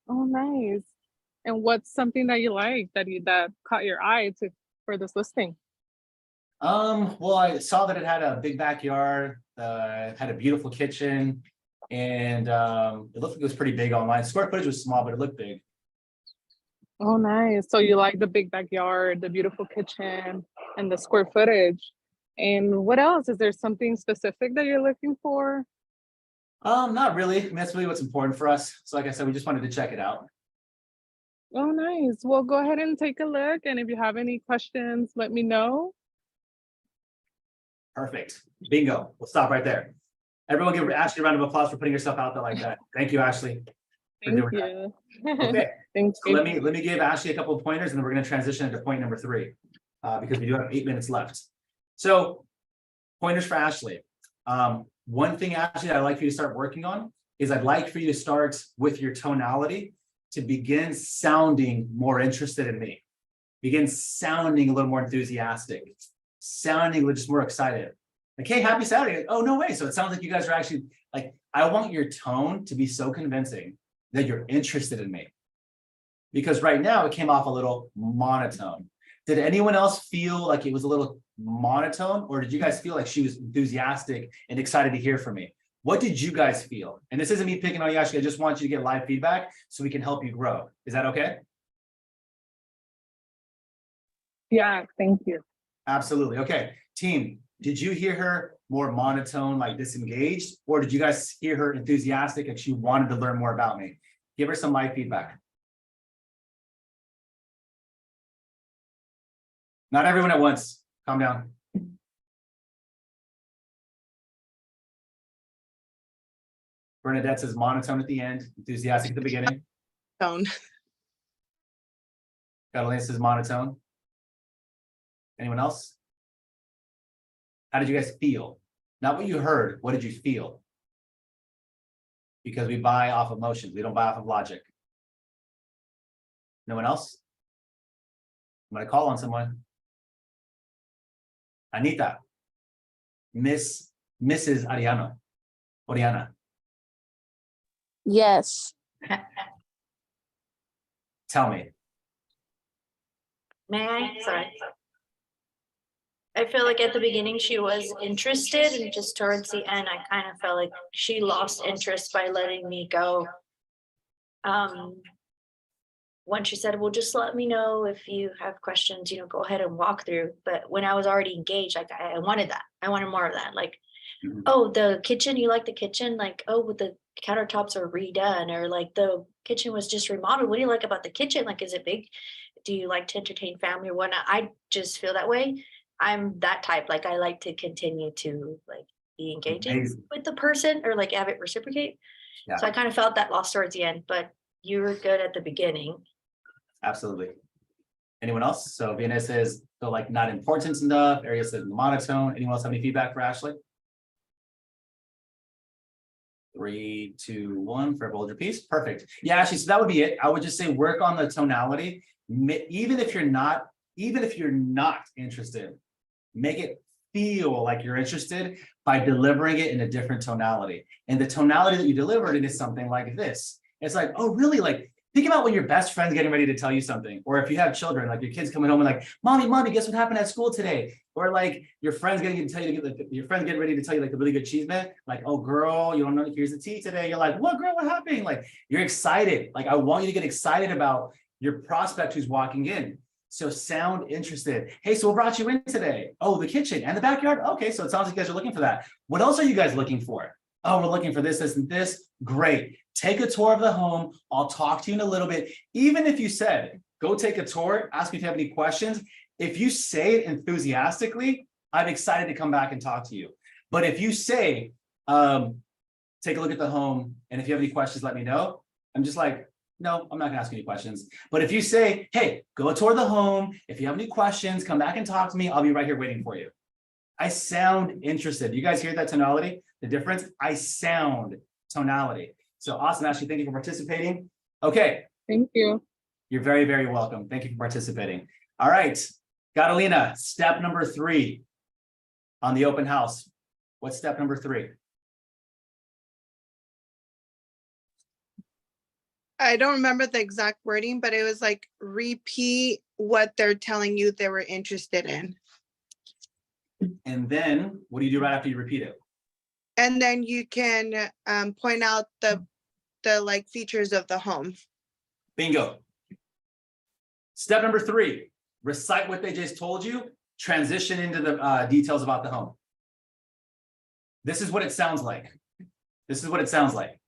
Oh, nice. And what's something that you like that caught your eye for this listing? Well, I saw that it had a big backyard, had a beautiful kitchen, and it looked like it was pretty big online. Square footage was small, but it looked big. Oh, nice. So you like the big backyard, the beautiful kitchen, and the square footage. And what else? Is there something specific that you're looking for? Not really. I mean, that's really what's important for us. So like I said, we just wanted to check it out. Oh, nice. Well, go ahead and take a look. And if you have any questions, let me know. Perfect. Bingo. We'll stop right there. Everyone give Ashley a round of applause for putting herself out there like that. Thank you, Ashley. Thank you. Okay. Thank So you. let me give Ashley a couple of pointers, and then we're going to transition into point number 3 because we do have 8 minutes left. So pointers for Ashley. One thing, Ashley, I'd like for you to start working on is I'd like for you to start with your tonality to begin sounding more interested in me. Begin sounding a little more enthusiastic, sounding just more excited. Like, hey, happy Saturday. Oh, no way. So it sounds like you guys are actually like, I want your tone to be so convincing that you're interested in me. Because right now it came off a little monotone. Did anyone else feel like it was a little monotone, or did you guys feel like she was enthusiastic and excited to hear from me? What did you guys feel? And this isn't me picking on you, Ashley. I just want you to get live feedback so we can help you grow. Is that okay? Yeah, thank you. Absolutely. Okay. Team, did you hear her more monotone, like disengaged, or did you guys hear her enthusiastic and she wanted to learn more about me? Give her some live feedback. Not everyone at once. Calm down. Bernadette says monotone at the end, enthusiastic at the beginning. Tone. Catalina says monotone. Anyone else? How did you guys feel? Not what you heard, what did you feel? Because we buy off emotions, we don't buy off of logic. No one else? I'm gonna call on someone. Anita. Mrs. Oriana. Yes. Tell me. May I? Sorry. I feel like at the beginning she was interested, and just towards the end, I kind of felt like she lost interest by letting me go. When she said, well, just let me know if you have questions, go ahead and walk through. But when I was already engaged, like I wanted that. I wanted more of that. Like, Mhm. oh, the kitchen, you like the kitchen? Like, oh, with the countertops are redone, or like the kitchen was just remodeled. What do you like about the kitchen? Like, is it big? Do you like to entertain family or whatnot? I just feel that way. I'm that type, like I like to continue to like be engaging Amazing. with the person or like have it reciprocate. So I Yeah, kind of felt that lost towards the end, but you were good at the beginning. absolutely. Anyone else? So Vienna says, feel like not important enough. Area says monotone. Anyone else have any feedback for Ashley? 3, 2, 1 for hold your piece. Perfect. Yeah, Ashley, so that would be it. I would just say work on the tonality. Even if you're not interested, make it feel like you're interested by delivering it in a different tonality. And the tonality that you delivered it is something like this. It's like, oh, really? Like, think about when your best friend's getting ready to tell you something, or if you have children, like your kids coming home and like, mommy, guess what happened at school today? Or like your friend's getting to tell you, like, your friend's getting ready to tell you like the really good cheese man, like, oh girl, you don't know, here's the tea today. You're like, what girl, what happened? Like, you're excited. Like, I want you to get excited about your prospect who's walking in. So sound interested. Hey, so what brought you in today? Oh, the kitchen and the backyard. Okay, so it sounds like you guys are looking for that. What else are you guys looking for? Oh, we're looking for this, this, and this. Great. Take a tour of the home. I'll talk to you in a little bit. Even if you said, go take a tour, ask me if you have any questions. If you say it enthusiastically, I'm excited to come back and talk to you. But if you say, take a look at the home, and if you have any questions, let me know. I'm just like, no, I'm not gonna ask any questions. But if you say, hey, go tour the home. If you have any questions, come back and talk to me. I'll be right here waiting for you. I sound interested. You guys hear that tonality? The difference? I sound tonality. So awesome, Ashley. Thank you for participating. Okay. Thank you. You're very, very welcome. Thank you for participating. All right. Catalina, step number 3 on the open house. What's step number 3? I don't remember the exact wording, but it was like repeat what they're telling you they were interested in. And then what do you do right after you repeat it? And then you can point out the like features of the home. Bingo. Step number 3, recite what they just told you, transition into the details about the home. This is what it sounds like. This is what it sounds like.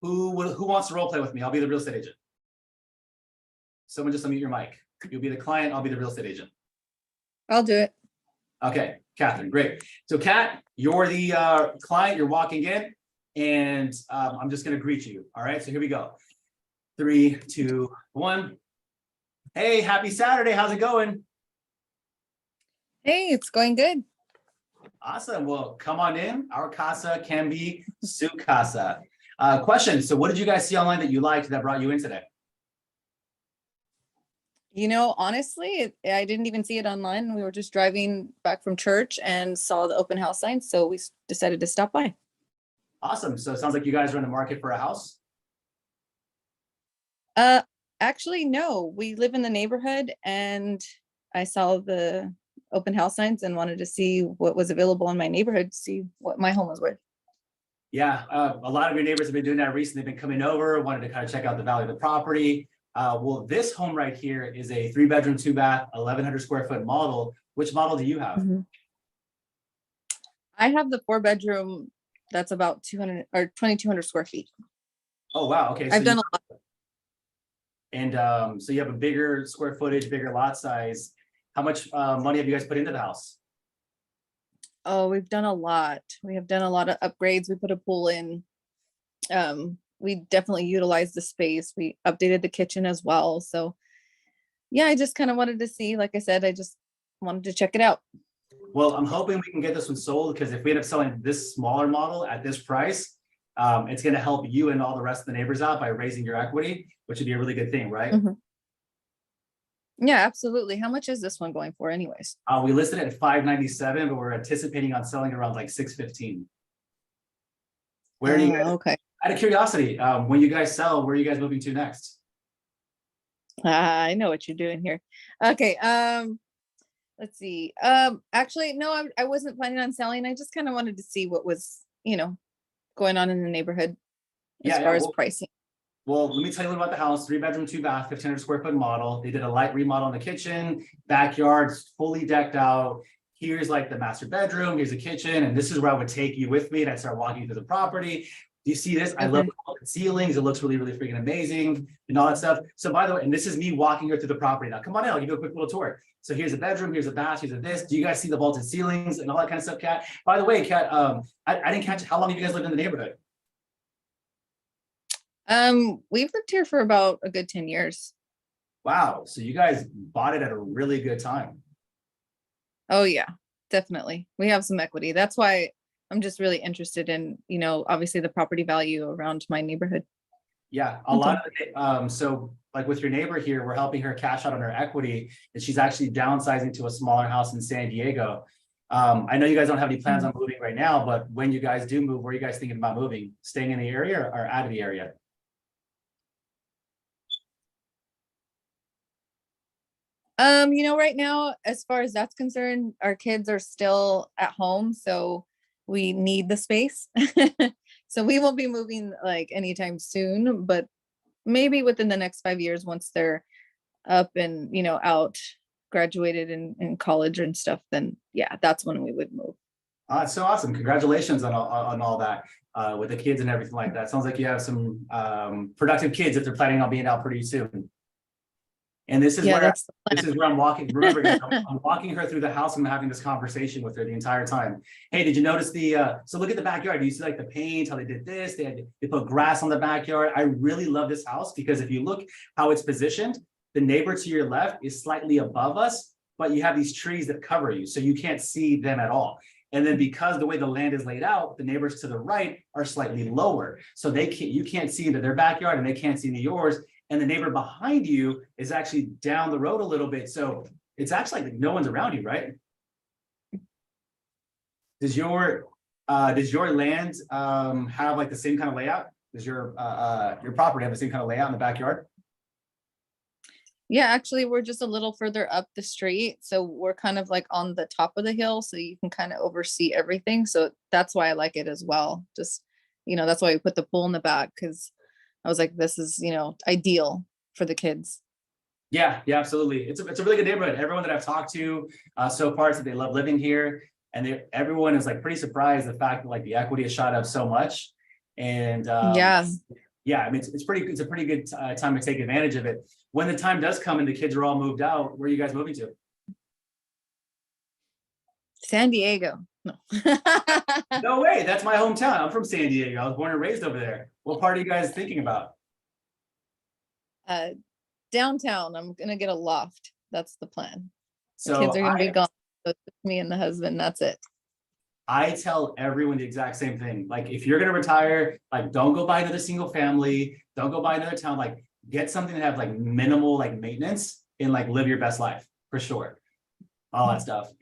Who wants to role play with me? I'll be the real estate agent. Someone just unmute your mic. You'll be the client, I'll be the real estate agent. I'll do it. Okay, Catherine, great. So Kat, you're the client, you're walking in, and I'm just gonna greet you. All right, so here we go. 3, 2, 1. Hey, happy Saturday, how's it going? Hey, it's going good. Awesome, well, come on in. Our casa can be su casa. Question, so what did you guys see online that you liked that brought you in today? You know, honestly, I didn't even see it online. We were just driving back from church and saw the open house sign, so we decided to stop by. Awesome, so it sounds like you guys are in the market for a house? Actually, no, we live in the neighborhood and I saw the open house signs and wanted to see what was available in my neighborhood, see what my home was worth. Yeah, a lot of your neighbors have been doing that recently. They've been coming over, wanted to kind of check out the value of the property. Well, this home right here is a 3-bedroom, 2-bath, 1,100 square foot model. Which model do you have? I have the 4-bedroom that's about 200 or 2,200 square feet. Oh, wow. Okay. I've done a lot. And so you have a bigger square footage, bigger lot size. How much money have you guys put into the house? Oh, we've done a lot. We have done a lot of upgrades. We put a pool in. We definitely utilized the space. We updated the kitchen as well. So yeah, I just kind of wanted to see, like I said, I just wanted to check it out. Well, I'm hoping we can get this one sold, because if we end up selling this smaller model at this price, it's going to help you and all the rest of the neighbors out by raising your equity, which would be a really good thing, right? Yeah, absolutely. How much is this one going for anyways? We listed it at $597, but we're anticipating on selling it around like $615. Where do you guys, okay. out of curiosity, when you guys sell, where are you guys moving to next? I know what you're doing here. Okay. Let's see. Actually, no, I wasn't planning on selling. I just kind of wanted to see what was, going on in the neighborhood as far as pricing. Well, let me tell you a little about the house. 3-bedroom, 2-bath, 1,500 square foot model. They did a light remodel in the kitchen, backyard, fully decked out. here's like the master bedroom, here's the kitchen, and this is where I would take you with me, and I'd start walking you through the property. Do you see this? I love all the ceilings. It looks really, really freaking amazing and all that stuff. So by the way, and this is me walking her through the property. Now, come on in, I'll give you a quick little tour. So here's a bedroom, here's a bath, here's a this. Do you guys see the vaulted ceilings and all that kind of stuff, Kat? By the way, Kat, I didn't catch, how long have you guys lived in the neighborhood? We've lived here for about a good 10 years. Wow, so you guys bought it at a really good time. Oh yeah, definitely. We have some equity. That's why I'm just really interested in, obviously the property value around my neighborhood. Yeah, a lot of so like with your neighbor here, we're helping her cash out on her equity, and she's actually downsizing to a smaller house in San Diego. I know you guys don't have any plans on moving right now, but when you guys do move, where are you guys thinking about moving? Staying in the area or out of the area? Right now, as far as that's concerned, our kids are still at home, so we need the space. So we won't be moving like anytime soon, but maybe within the next 5 years, once they're up and, out, graduated in college and stuff, then yeah, that's when we would move. It's so awesome. Congratulations on all that with the kids and everything like that. Sounds like you have some productive kids if they're planning on being out pretty soon. And this is where I'm walking. Remember, guys, I'm walking her through the house and I'm having this conversation with her the entire time. Hey, did you notice so look at the backyard. Do you see like the paint, how they did this? They put grass on the backyard. I really love this house because if you look how it's positioned, the neighbor to your left is slightly above us, but you have these trees that cover you, so you can't see them at all. And then because the way the land is laid out, the neighbors to the right are slightly lower. So you can't see into their backyard and they can't see into yours. And the neighbor behind you is actually down the road a little bit. So it's actually like no one's around you, right? Does your land have like the same kind of layout? Does your property have the same kind of layout in the backyard? Yeah, actually, we're just a little further up the street. So we're kind of like on the top of the hill. So you can kind of oversee everything. So that's why I like it as well. Just, that's why we put the pool in the back, because I was like, this is, ideal for the kids. Yeah, absolutely. It's a really good neighborhood. Everyone that I've talked to so far said they love living here. And everyone is like pretty surprised the fact that like the equity has shot up so much. And yeah, I mean, it's a pretty good time to take advantage of it. When the time does come and the kids are all moved out, where are you guys moving to? San Diego. No. No way. That's my hometown. I'm from San Diego. I was born and raised over there. What part are you guys thinking about? Downtown. I'm going to get a loft. That's the plan. So the kids are going to be gone. So it's just me and the husband. That's it. I tell everyone the exact same thing. Like, if you're going to retire, like, don't go buy another single family. Don't go buy another town. Like, get something that have like minimal like maintenance and like live your best life for sure. All that stuff.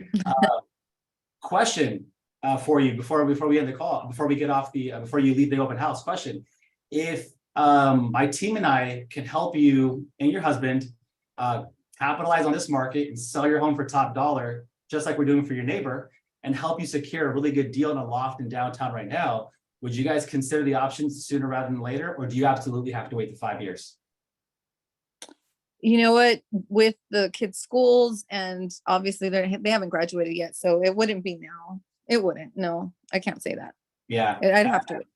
Question for you before we end the call, before we get off before you leave the open house. Question: if my team and I can help you and your husband capitalize on this market and sell your home for top dollar, just like we're doing for your neighbor, and help you secure a really good deal in a loft in downtown right now, would you guys consider the options sooner rather than later, or do you absolutely have to wait the 5 years? You know what, with the kids' schools, and obviously they haven't graduated yet, so it wouldn't be now. It wouldn't. No, I can't say that. Yeah, I'd have to wait.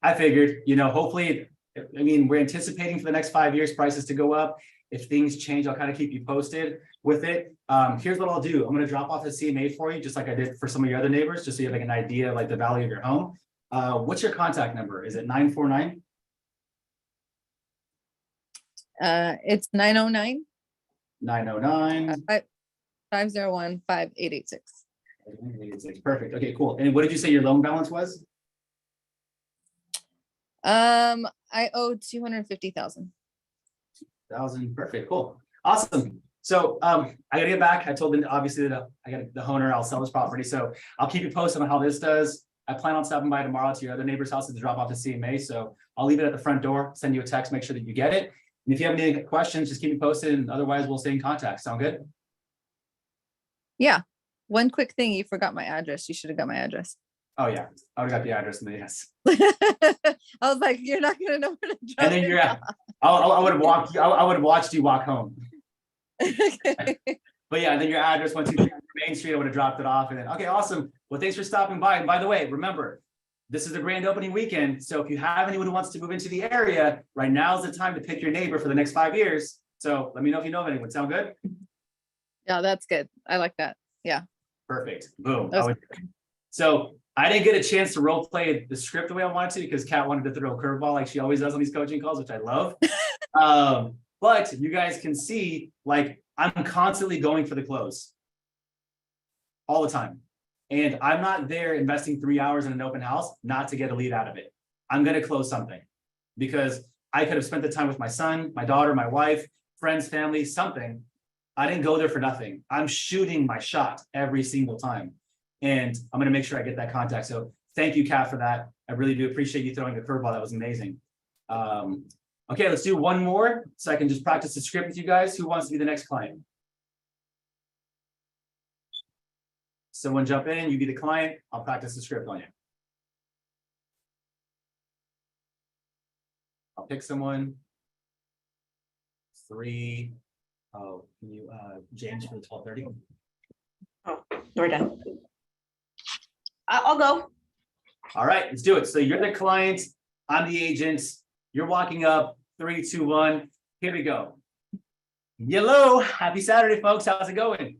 I figured, hopefully, I mean, we're anticipating for the next 5 years prices to go up. If things change, I'll kind of keep you posted with it. Here's what I'll do. I'm going to drop off a CMA for you, just like I did for some of your other neighbors, just so you have like an idea of like the value of your home. What's your contact number? Is it 949? It's 909 909 501 5886. Perfect. Okay, cool. And what did you say your loan balance was? I owe 250,000. Perfect. Cool. Awesome. So I gotta get back. I told them obviously that I got the owner, I'll sell this property. So I'll keep you posted on how this does. I plan on stopping by tomorrow to your other neighbor's house to drop off the CMA. So I'll leave it at the front door, send you a text, make sure that you get it. And if you have any questions, just keep me posted. And otherwise we'll stay in contact. Sound good? Yeah. One quick thing, you forgot my address. You should have got my address. Oh yeah, I would have got the address in the yes. I was like, you're not gonna know where to drop. And then I would have walked. I would have watched you walk home. Okay. But yeah, and then your address 123 Main Street, I would have dropped it off and then, okay, awesome. Well, thanks for stopping by. And by the way, remember, this is the grand opening weekend. So if you have anyone who wants to move into the area, right now is the time to pick your neighbor for the next 5 years. So let me know if you know of anyone. Sound good? Yeah, that's good. I like that. Yeah. Perfect. Boom. That's So I didn't get a chance to role play the script the way I wanted to because Kat wanted to throw a curveball like she always does on these coaching calls, which I love. But you guys can see, like, I'm constantly going for the close all the time. And I'm not there investing 3 hours in an open house, not to get a lead out of it. I'm going to close something because I could have spent the time with my son, my daughter, my wife, friends, family, something. I didn't go there for nothing. I'm shooting my shot every single time. And I'm going to make sure I get that contact. So thank you, Kat, for that. I really do appreciate you throwing a curveball. That was amazing. Okay, let's do one more so I can just practice the script with you guys. Who wants to be the next client? Someone jump in, you be the client. I'll practice the script on you. I'll pick someone. 3. Oh, can you, James for the 12:30? Oh, we're done. I'll go. All right, let's do it. So you're the client, I'm the agent. You're walking up, 3, 2, 1. Here we go. Hello, happy Saturday, folks. How's it going?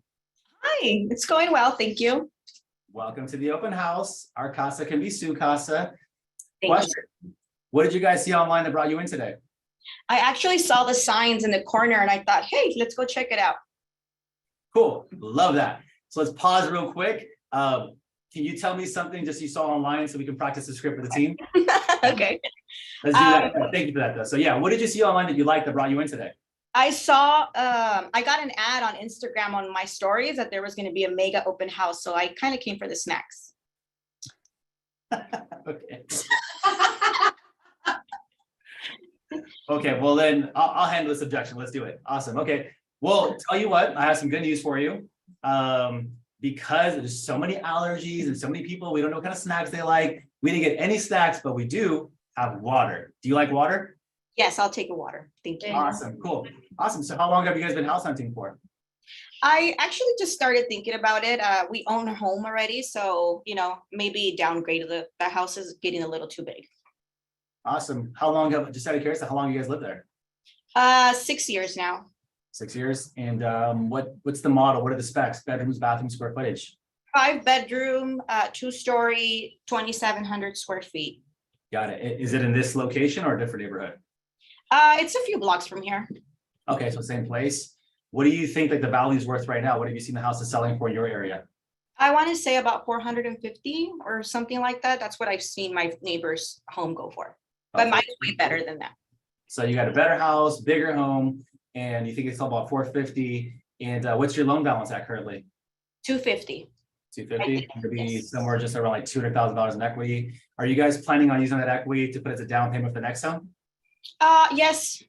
Hi, it's going well, thank you. Welcome to the open house. Our casa can be su casa. Thank Question. What did you guys see online that brought you in today? I actually saw the signs in the corner and I thought, hey, let's go check it out. Cool, love that. So let's pause real quick. Can you tell me something just you saw online so we can practice the script with the team? Okay. Let's do that. Thank you for that though. So yeah, what did you see online that you liked that brought you in today? I saw, I got an ad on Instagram on my stories that there was going to be a mega open house. So I kind of came for the snacks. Okay. Okay, well then I'll handle this objection. Let's do it. Awesome. Okay. Well, tell you what, I have some good news for you. Because there's so many allergies and so many people, we don't know what kind of snacks they like. We didn't get any snacks, but we do have water. Do you like water? Yes, I'll take a water. Thank you. Awesome. Cool. Awesome. So how long have you guys been house hunting for? I actually just started thinking about it. We own a home already. So, maybe downgrade the house is getting a little too big. Awesome. How long just out of curiosity, how long you guys lived there? 6 years now. 6 years. And what's the model? What are the specs? Bedrooms, bathrooms, square footage? 5-bedroom, 2-story, 2,700 square feet. Got it. Is it in this location or a different neighborhood? It's a few blocks from here. Okay, so same place. What do you think like the value is worth right now? What have you seen the house is selling for in your area? I want to say about 450 or something like that. That's what I've seen my neighbor's home go for. But Okay. mine's way better than that. So you got a better house, bigger home, and you think it's all about 450. And what's your loan balance at currently? 250. 250, to be Yes. somewhere just around like $200,000 in equity. Are you guys planning on using that equity to put as a down payment for the next home? Yes,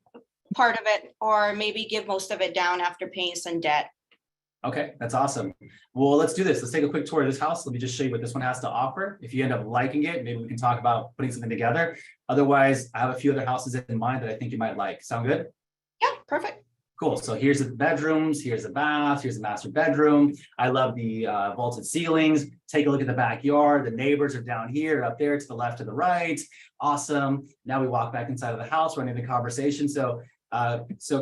part of it, or maybe give most of it down after paying some debt. Okay, that's awesome. Well, let's do this. Let's take a quick tour of this house. Let me just show you what this one has to offer. If you end up liking it, maybe we can talk about putting something together. Otherwise, I have a few other houses in mind that I think you might like. Sound good? Yeah, perfect. Cool. So here's the bedrooms, here's the bath, here's the master bedroom. I love the vaulted ceilings. Take a look at the backyard. The neighbors are down here, up there to the left, to the right. Awesome. Now we walk back inside of the house, running the conversation. So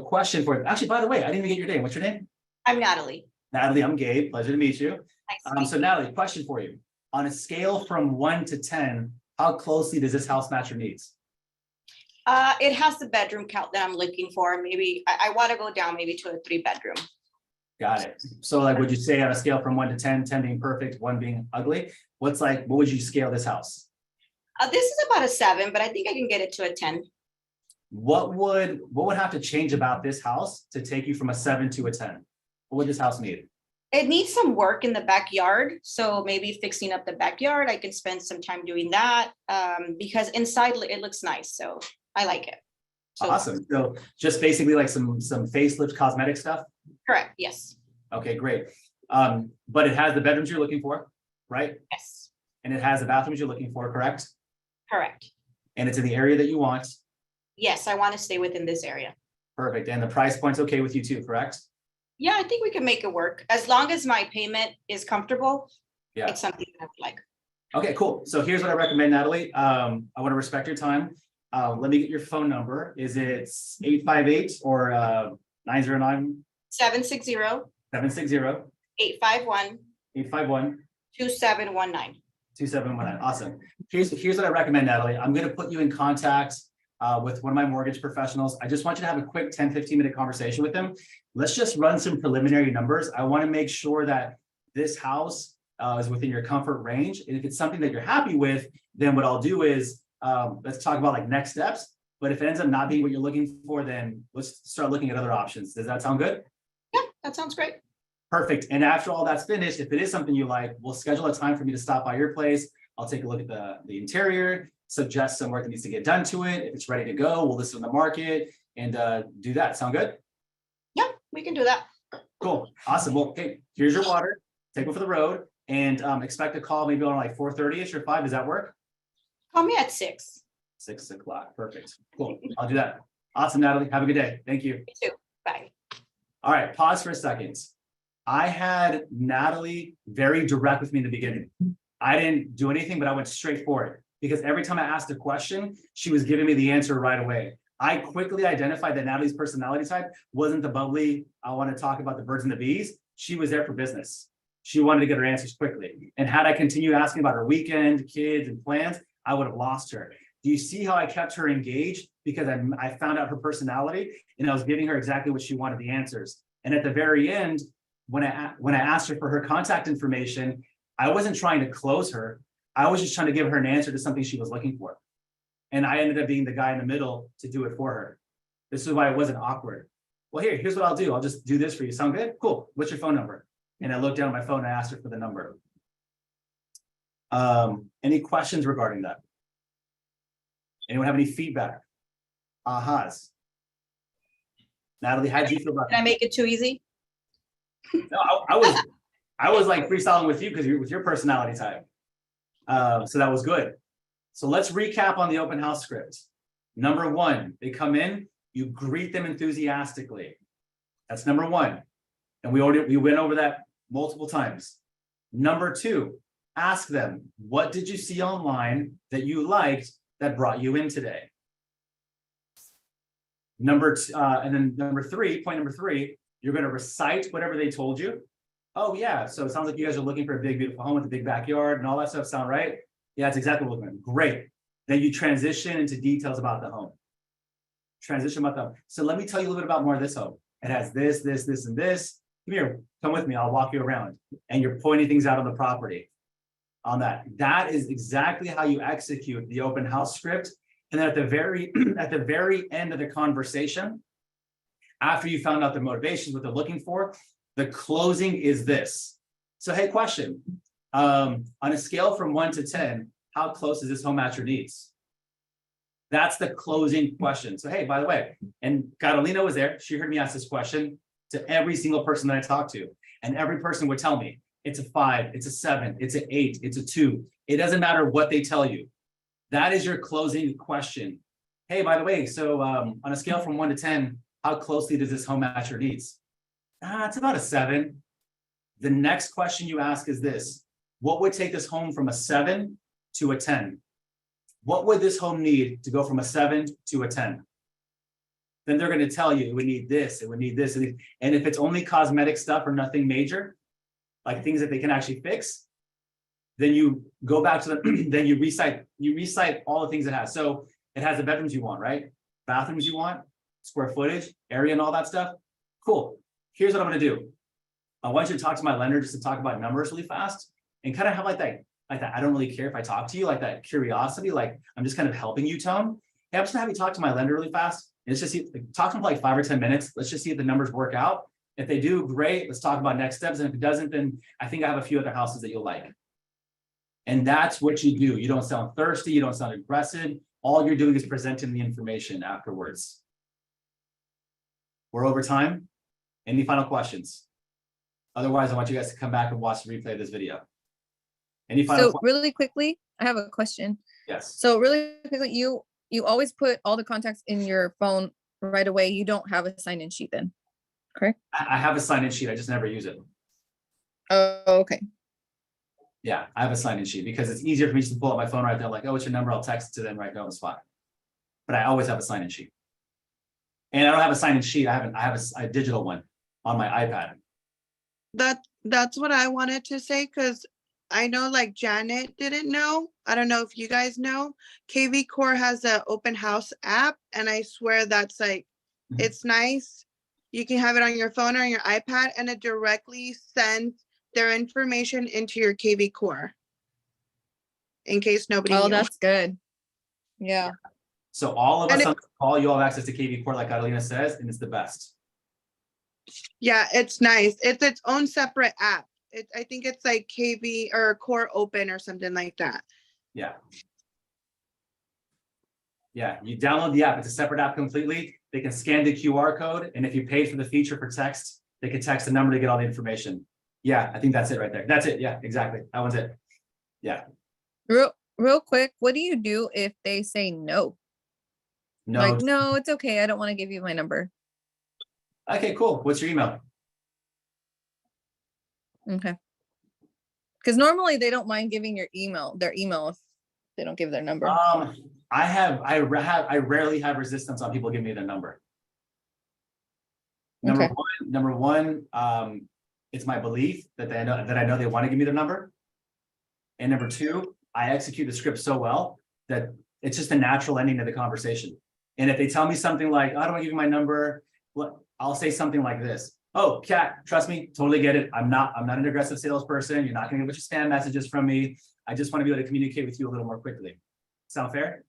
question for you. Actually, by the way, I didn't even get your name. What's your name? I'm Natalie. Natalie, I'm Gabe. Pleasure to meet you. Nice to meet So Natalie, question for you. On a scale from 1 to 10, how closely does this house match your needs? It has the bedroom count that I'm looking for. Maybe I want to go down maybe to a 3-bedroom. Got it. So like, would you say on a scale from 1 to 10, 10 being perfect, 1 being ugly? What would you scale this house? This is about a 7, but I think I can get it to a 10. What would have to change about this house to take you from a 7 to a 10? What would this house need? It needs some work in the backyard. So maybe fixing up the backyard. I can spend some time doing that because inside it looks nice. So I like it. So, Awesome. So just basically like some facelift cosmetic stuff? correct. Yes. Okay, great. But it has the bedrooms you're looking for, right? Yes. And it has the bathrooms you're looking for, correct? Correct. And it's in the area that you want. Yes. I want to stay within this area. Perfect. And the price point's okay with you too, correct? Yeah, I think we can make it work. As long as my payment is comfortable, Yeah. it's something that I would like. Okay, cool. So here's what I recommend, Natalie. I want to respect your time. Let me get your phone number. Is it 858 or 909 760 760 851 851 2719. 2719. Awesome. Here's what I recommend, Natalie. I'm going to put you in contact with one of my mortgage professionals. I just want you to have a quick 10-15 minute conversation with them. Let's just run some preliminary numbers. I want to make sure that this house is within your comfort range. And if it's something that you're happy with, then what I'll do is let's talk about like next steps. But if it ends up not being what you're looking for, then let's start looking at other options. Does that sound good? Yeah, that sounds great. Perfect. And after all that's finished, if it is something you like, we'll schedule a time for me to stop by your place. I'll take a look at the interior, suggest some work that needs to get done to it. If it's ready to go, we'll list it on the market and do that. Sound good? Yeah, we can do that. Cool. Awesome. Well, okay, here's your water. Take one for the road and expect a call maybe on like 4:30ish or 5. Does that work? Call me at 6. 6 o'clock. Perfect. Cool. I'll do that. Awesome, Natalie. Have a good day. Thank you. You too. Bye. All right. Pause for a second. I had Natalie very direct with me in the beginning. I didn't do anything, but I went straight for it because every time I asked a question, she was giving me the answer right away. I quickly identified that Natalie's personality type wasn't the bubbly, I want to talk about the birds and the bees. She was there for business. She wanted to get her answers quickly. And had I continued asking about her weekend, kids, and plans, I would have lost her. Do you see how I kept her engaged? Because I found out her personality and I was giving her exactly what she wanted, the answers. And at the very end, when I asked her for her contact information, I wasn't trying to close her. I was just trying to give her an answer to something she was looking for. And I ended up being the guy in the middle to do it for her. This is why it wasn't awkward. Well, here's what I'll do. I'll just do this for you. Sound good? Cool. What's your phone number? And I looked down at my phone and I asked her for the number. Any questions regarding that? Anyone have any feedback? Ahas. Natalie, how did you feel about Did I that? make it too easy? No, I was like freestyling with you because you're with your personality type. So that was good. So let's recap on the open house script. Number 1, they come in, you greet them enthusiastically. That's number 1. And we went over that multiple times. Number 2, ask them, what did you see online that you liked that brought you in today? And then number 3, point number 3, you're going to recite whatever they told you. Oh yeah, so it sounds like you guys are looking for a big, beautiful home with a big backyard and all that stuff. Sound right? Yeah, that's exactly what we're looking at. Great. Then you transition into details about the home. Transition about the home. So let me tell you a little bit about more of this home. It has this, this, this, and this. Come here, come with me. I'll walk you around. And you're pointing things out on the property. On that. That is exactly how you execute the open house script. And then at the very end of the conversation, after you found out their motivations, what they're looking for, the closing is this. So, hey, question. On a scale from 1 to 10, how close is this home at your needs? That's the closing question. So, hey, by the way, and Carolina was there. She heard me ask this question to every single person that I talked to. And every person would tell me, it's a 5, it's a 7, it's an 8, it's a 2. It doesn't matter what they tell you. That is your closing question. Hey, by the way, so on a scale from 1 to 10, how closely does this home match your needs? It's about a 7. The next question you ask is this. What would take this home from a 7 to a 10? What would this home need to go from a 7 to a 10? Then they're going to tell you it would need this, it would need this. And if it's only cosmetic stuff or nothing major, like things that they can actually fix, then you go back to the, then you recite all the things it has. So it has the bedrooms you want, right? Bathrooms you want, square footage, area and all that stuff. Cool. Here's what I'm going to do. I want you to talk to my lender just to talk about numbers really fast and kind of have like that, I don't really care if I talk to you, like that curiosity, like I'm just kind of helping you, tone. Hey, I'm just gonna have you talk to my lender really fast. And let's just see, talk to him for like 5 or 10 minutes. Let's just see if the numbers work out. If they do, great. Let's talk about next steps. And if it doesn't, then I think I have a few other houses that you'll like. And that's what you do. You don't sound thirsty. You don't sound aggressive. All you're doing is presenting the information afterwards. We're over time. Any final questions? Otherwise, I want you guys to come back and watch the replay of this video. Any final So really quickly, I have a question. Yes. So really quickly, you always put all the contacts in your phone right away. You don't have a sign-in sheet then? Okay. I have a sign-in sheet, I just never use it. Oh, okay. Yeah, I have a sign-in sheet because it's easier for me just to pull up my phone right there, like, oh, what's your number? I'll text it to them right there on the spot. But I always have a sign-in sheet. And I don't have a sign-in sheet, I have a digital one on my iPad. That's what I wanted to say, because I know like Janet didn't know. I don't know if you guys know. KV Core has an open house app, and I swear that's like, Mhm. it's nice. You can have it on your phone or on your iPad, and it directly sends their information into your KV Core. In case nobody Oh, knew. that's good. Yeah. So all of And us on the call, you all have access to KV Core, like Catalina says, and it's the best. Yeah, it's nice. It's its own separate app. I think it's like KV or Core Open or something like that. Yeah. Yeah, you download the app. It's a separate app completely. They can scan the QR code, and if you paid for the feature for text, they can text the number to get all the information. Yeah, I think that's it right there. That's it. Yeah, exactly. That one's it. Yeah. Real quick, what do you do if they say no? No. Like, no, it's okay. I don't want to give you my number. Okay, cool. What's your email? Okay. Because normally they don't mind giving their email if they don't give their number. I rarely have resistance on people giving me their number. Okay. Number one, it's my belief that I know they want to give me their number. And number two, I execute the script so well that it's just a natural ending to the conversation. And if they tell me something like, I don't want to give you my number, I'll say something like this. Oh, Kat, trust me, totally get it. I'm not an aggressive salesperson. You're not going to get a bunch of spam messages from me. I just want to be able to communicate with you a little more quickly. Sound fair?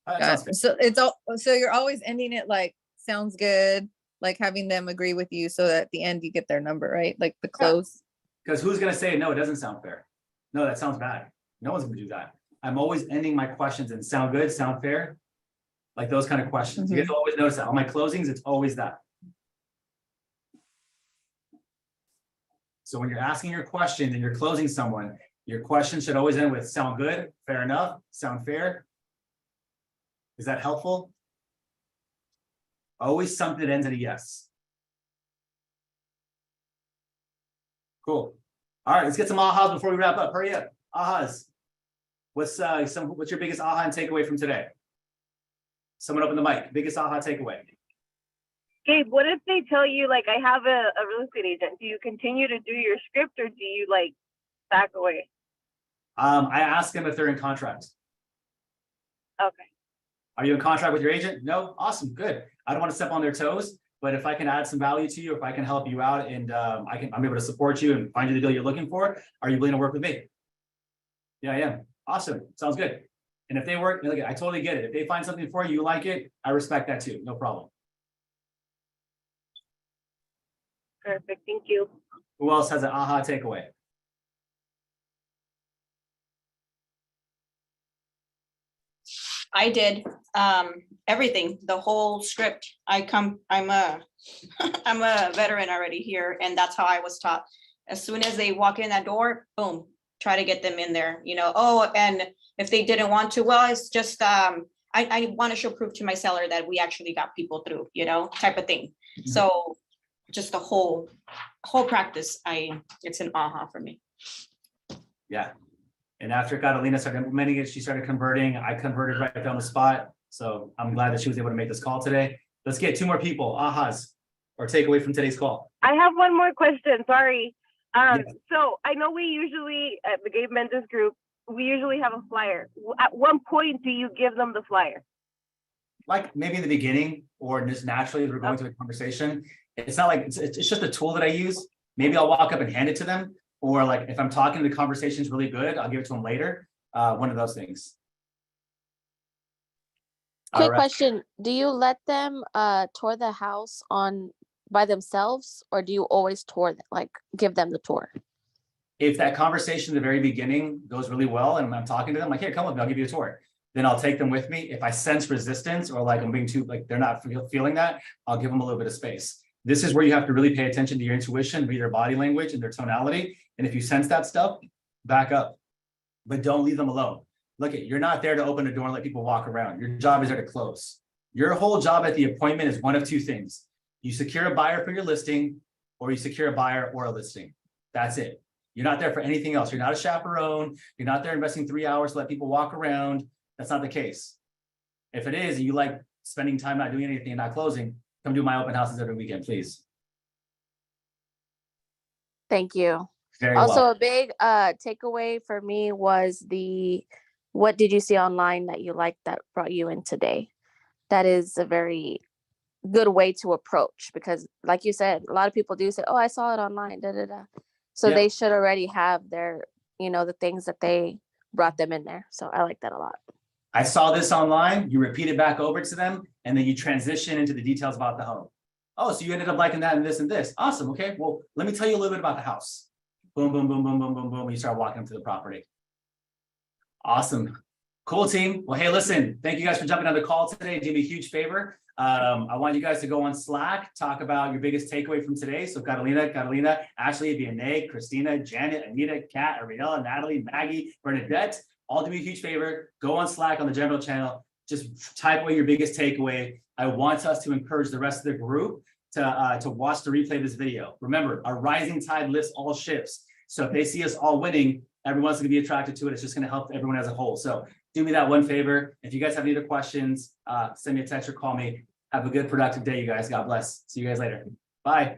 Sounds fair. So so you're always ending it like, sounds good, like having them agree with you so that at the end you get their number, right? Like the close. Because who's going to say, no, it doesn't sound fair? No, that sounds bad. No one's going to do that. I'm always ending my questions and sound good, sound fair. Like those kind of questions. You guys always notice that. On my closings, it's always that. So when you're asking your question and you're closing someone, your question should always end with sound good, fair enough, sound fair. Is that helpful? Always something that ends in a yes. Cool. All right, let's get some ahas before we wrap up. Hurry up. Ahas. What's your biggest aha and takeaway from today? Someone open the mic. Biggest aha takeaway. Gabe, what if they tell you, like, I have a real estate agent? Do you continue to do your script, or do you like back away? I ask them if they're in contract. Okay. Are you in contract with your agent? No? Awesome, good. I don't want to step on their toes, but if I can add some value to you, if I can help you out and I'm able to support you and find you the deal you're looking for, are you willing to work with me? Yeah, I am. Awesome. Sounds good. And if they work, look, I totally get it. If they find something for you, you like it, I respect that too. No problem. Perfect. Thank you. Who else has an aha takeaway? I did everything, the whole script. I'm a I'm a veteran already here, and that's how I was taught. As soon as they walk in that door, boom, try to get them in there, you know. Oh, and if they didn't want to, well, it's just I want to show proof to my seller that we actually got people through, you know, type of thing. So just the whole practice, it's an aha for me. Yeah. And after Catalina started implementing it, she started converting. I converted right there on the spot. So I'm glad that she was able to make this call today. Let's get two more people, ahas, or takeaway from today's call. I have one more question. Sorry. So I know we usually at the Gabe Mendez group, we usually have a flyer. At what point do you give them the flyer? Like maybe in the beginning or just naturally as we're going through the conversation. It's not like it's just a tool that I use. Maybe I'll walk up and hand it to them. Or like if I'm talking, the conversation's really good, I'll give it to them later. One of those things. Quick question. Do you let them tour the house by themselves, or do you always tour, like give them the tour? If that conversation at the very beginning goes really well and I'm talking to them, like, here, come with me, I'll give you a tour. Then I'll take them with me. If I sense resistance or like I'm being too, like they're not feeling that, I'll give them a little bit of space. This is where you have to really pay attention to your intuition, read their body language and their tonality. And if you sense that stuff, back up, but don't leave them alone. Look, you're not there to open a door and let people walk around. Your job is there to close. Your whole job at the appointment is one of two things. You secure a buyer for your listing, or you secure a buyer or a listing. That's it. You're not there for anything else. You're not a chaperone. You're not there investing 3 hours to let people walk around. That's not the case. If it is, and you like spending time not doing anything and not closing, come do my open houses every weekend, please. Thank you. Very Also, well. a big takeaway for me was what did you see online that you liked that brought you in today? That is a very good way to approach, because like you said, a lot of people do say, oh, I saw it online, da da da. So Yeah. they should already have their, the things that they brought them in there. So I like that a lot. I saw this online, you repeat it back over to them, and then you transition into the details about the home. Oh, so you ended up liking that and this and this. Awesome. Okay. Well, let me tell you a little bit about the house. Boom, boom, boom, boom, boom, boom, boom. You start walking up to the property. Awesome. Cool, team. Well, hey, listen, thank you guys for jumping on the call today. Do me a huge favor. I want you guys to go on Slack, talk about your biggest takeaway from today. So Catalina, Ashley, Vianney, Christina, Janet, Anita, Kat, Ariella, Natalie, Maggie, Bernadette, all do me a huge favor. Go on Slack on the general channel. Just type away your biggest takeaway. I want us to encourage the rest of the group to watch the replay of this video. Remember, a rising tide lifts all ships. So if they see us all winning, everyone's going to be attracted to it. It's just going to help everyone as a whole. So do me that one favor. If you guys have any other questions, send me a text or call me. Have a good, productive day, you guys. God bless. See you guys later. Bye.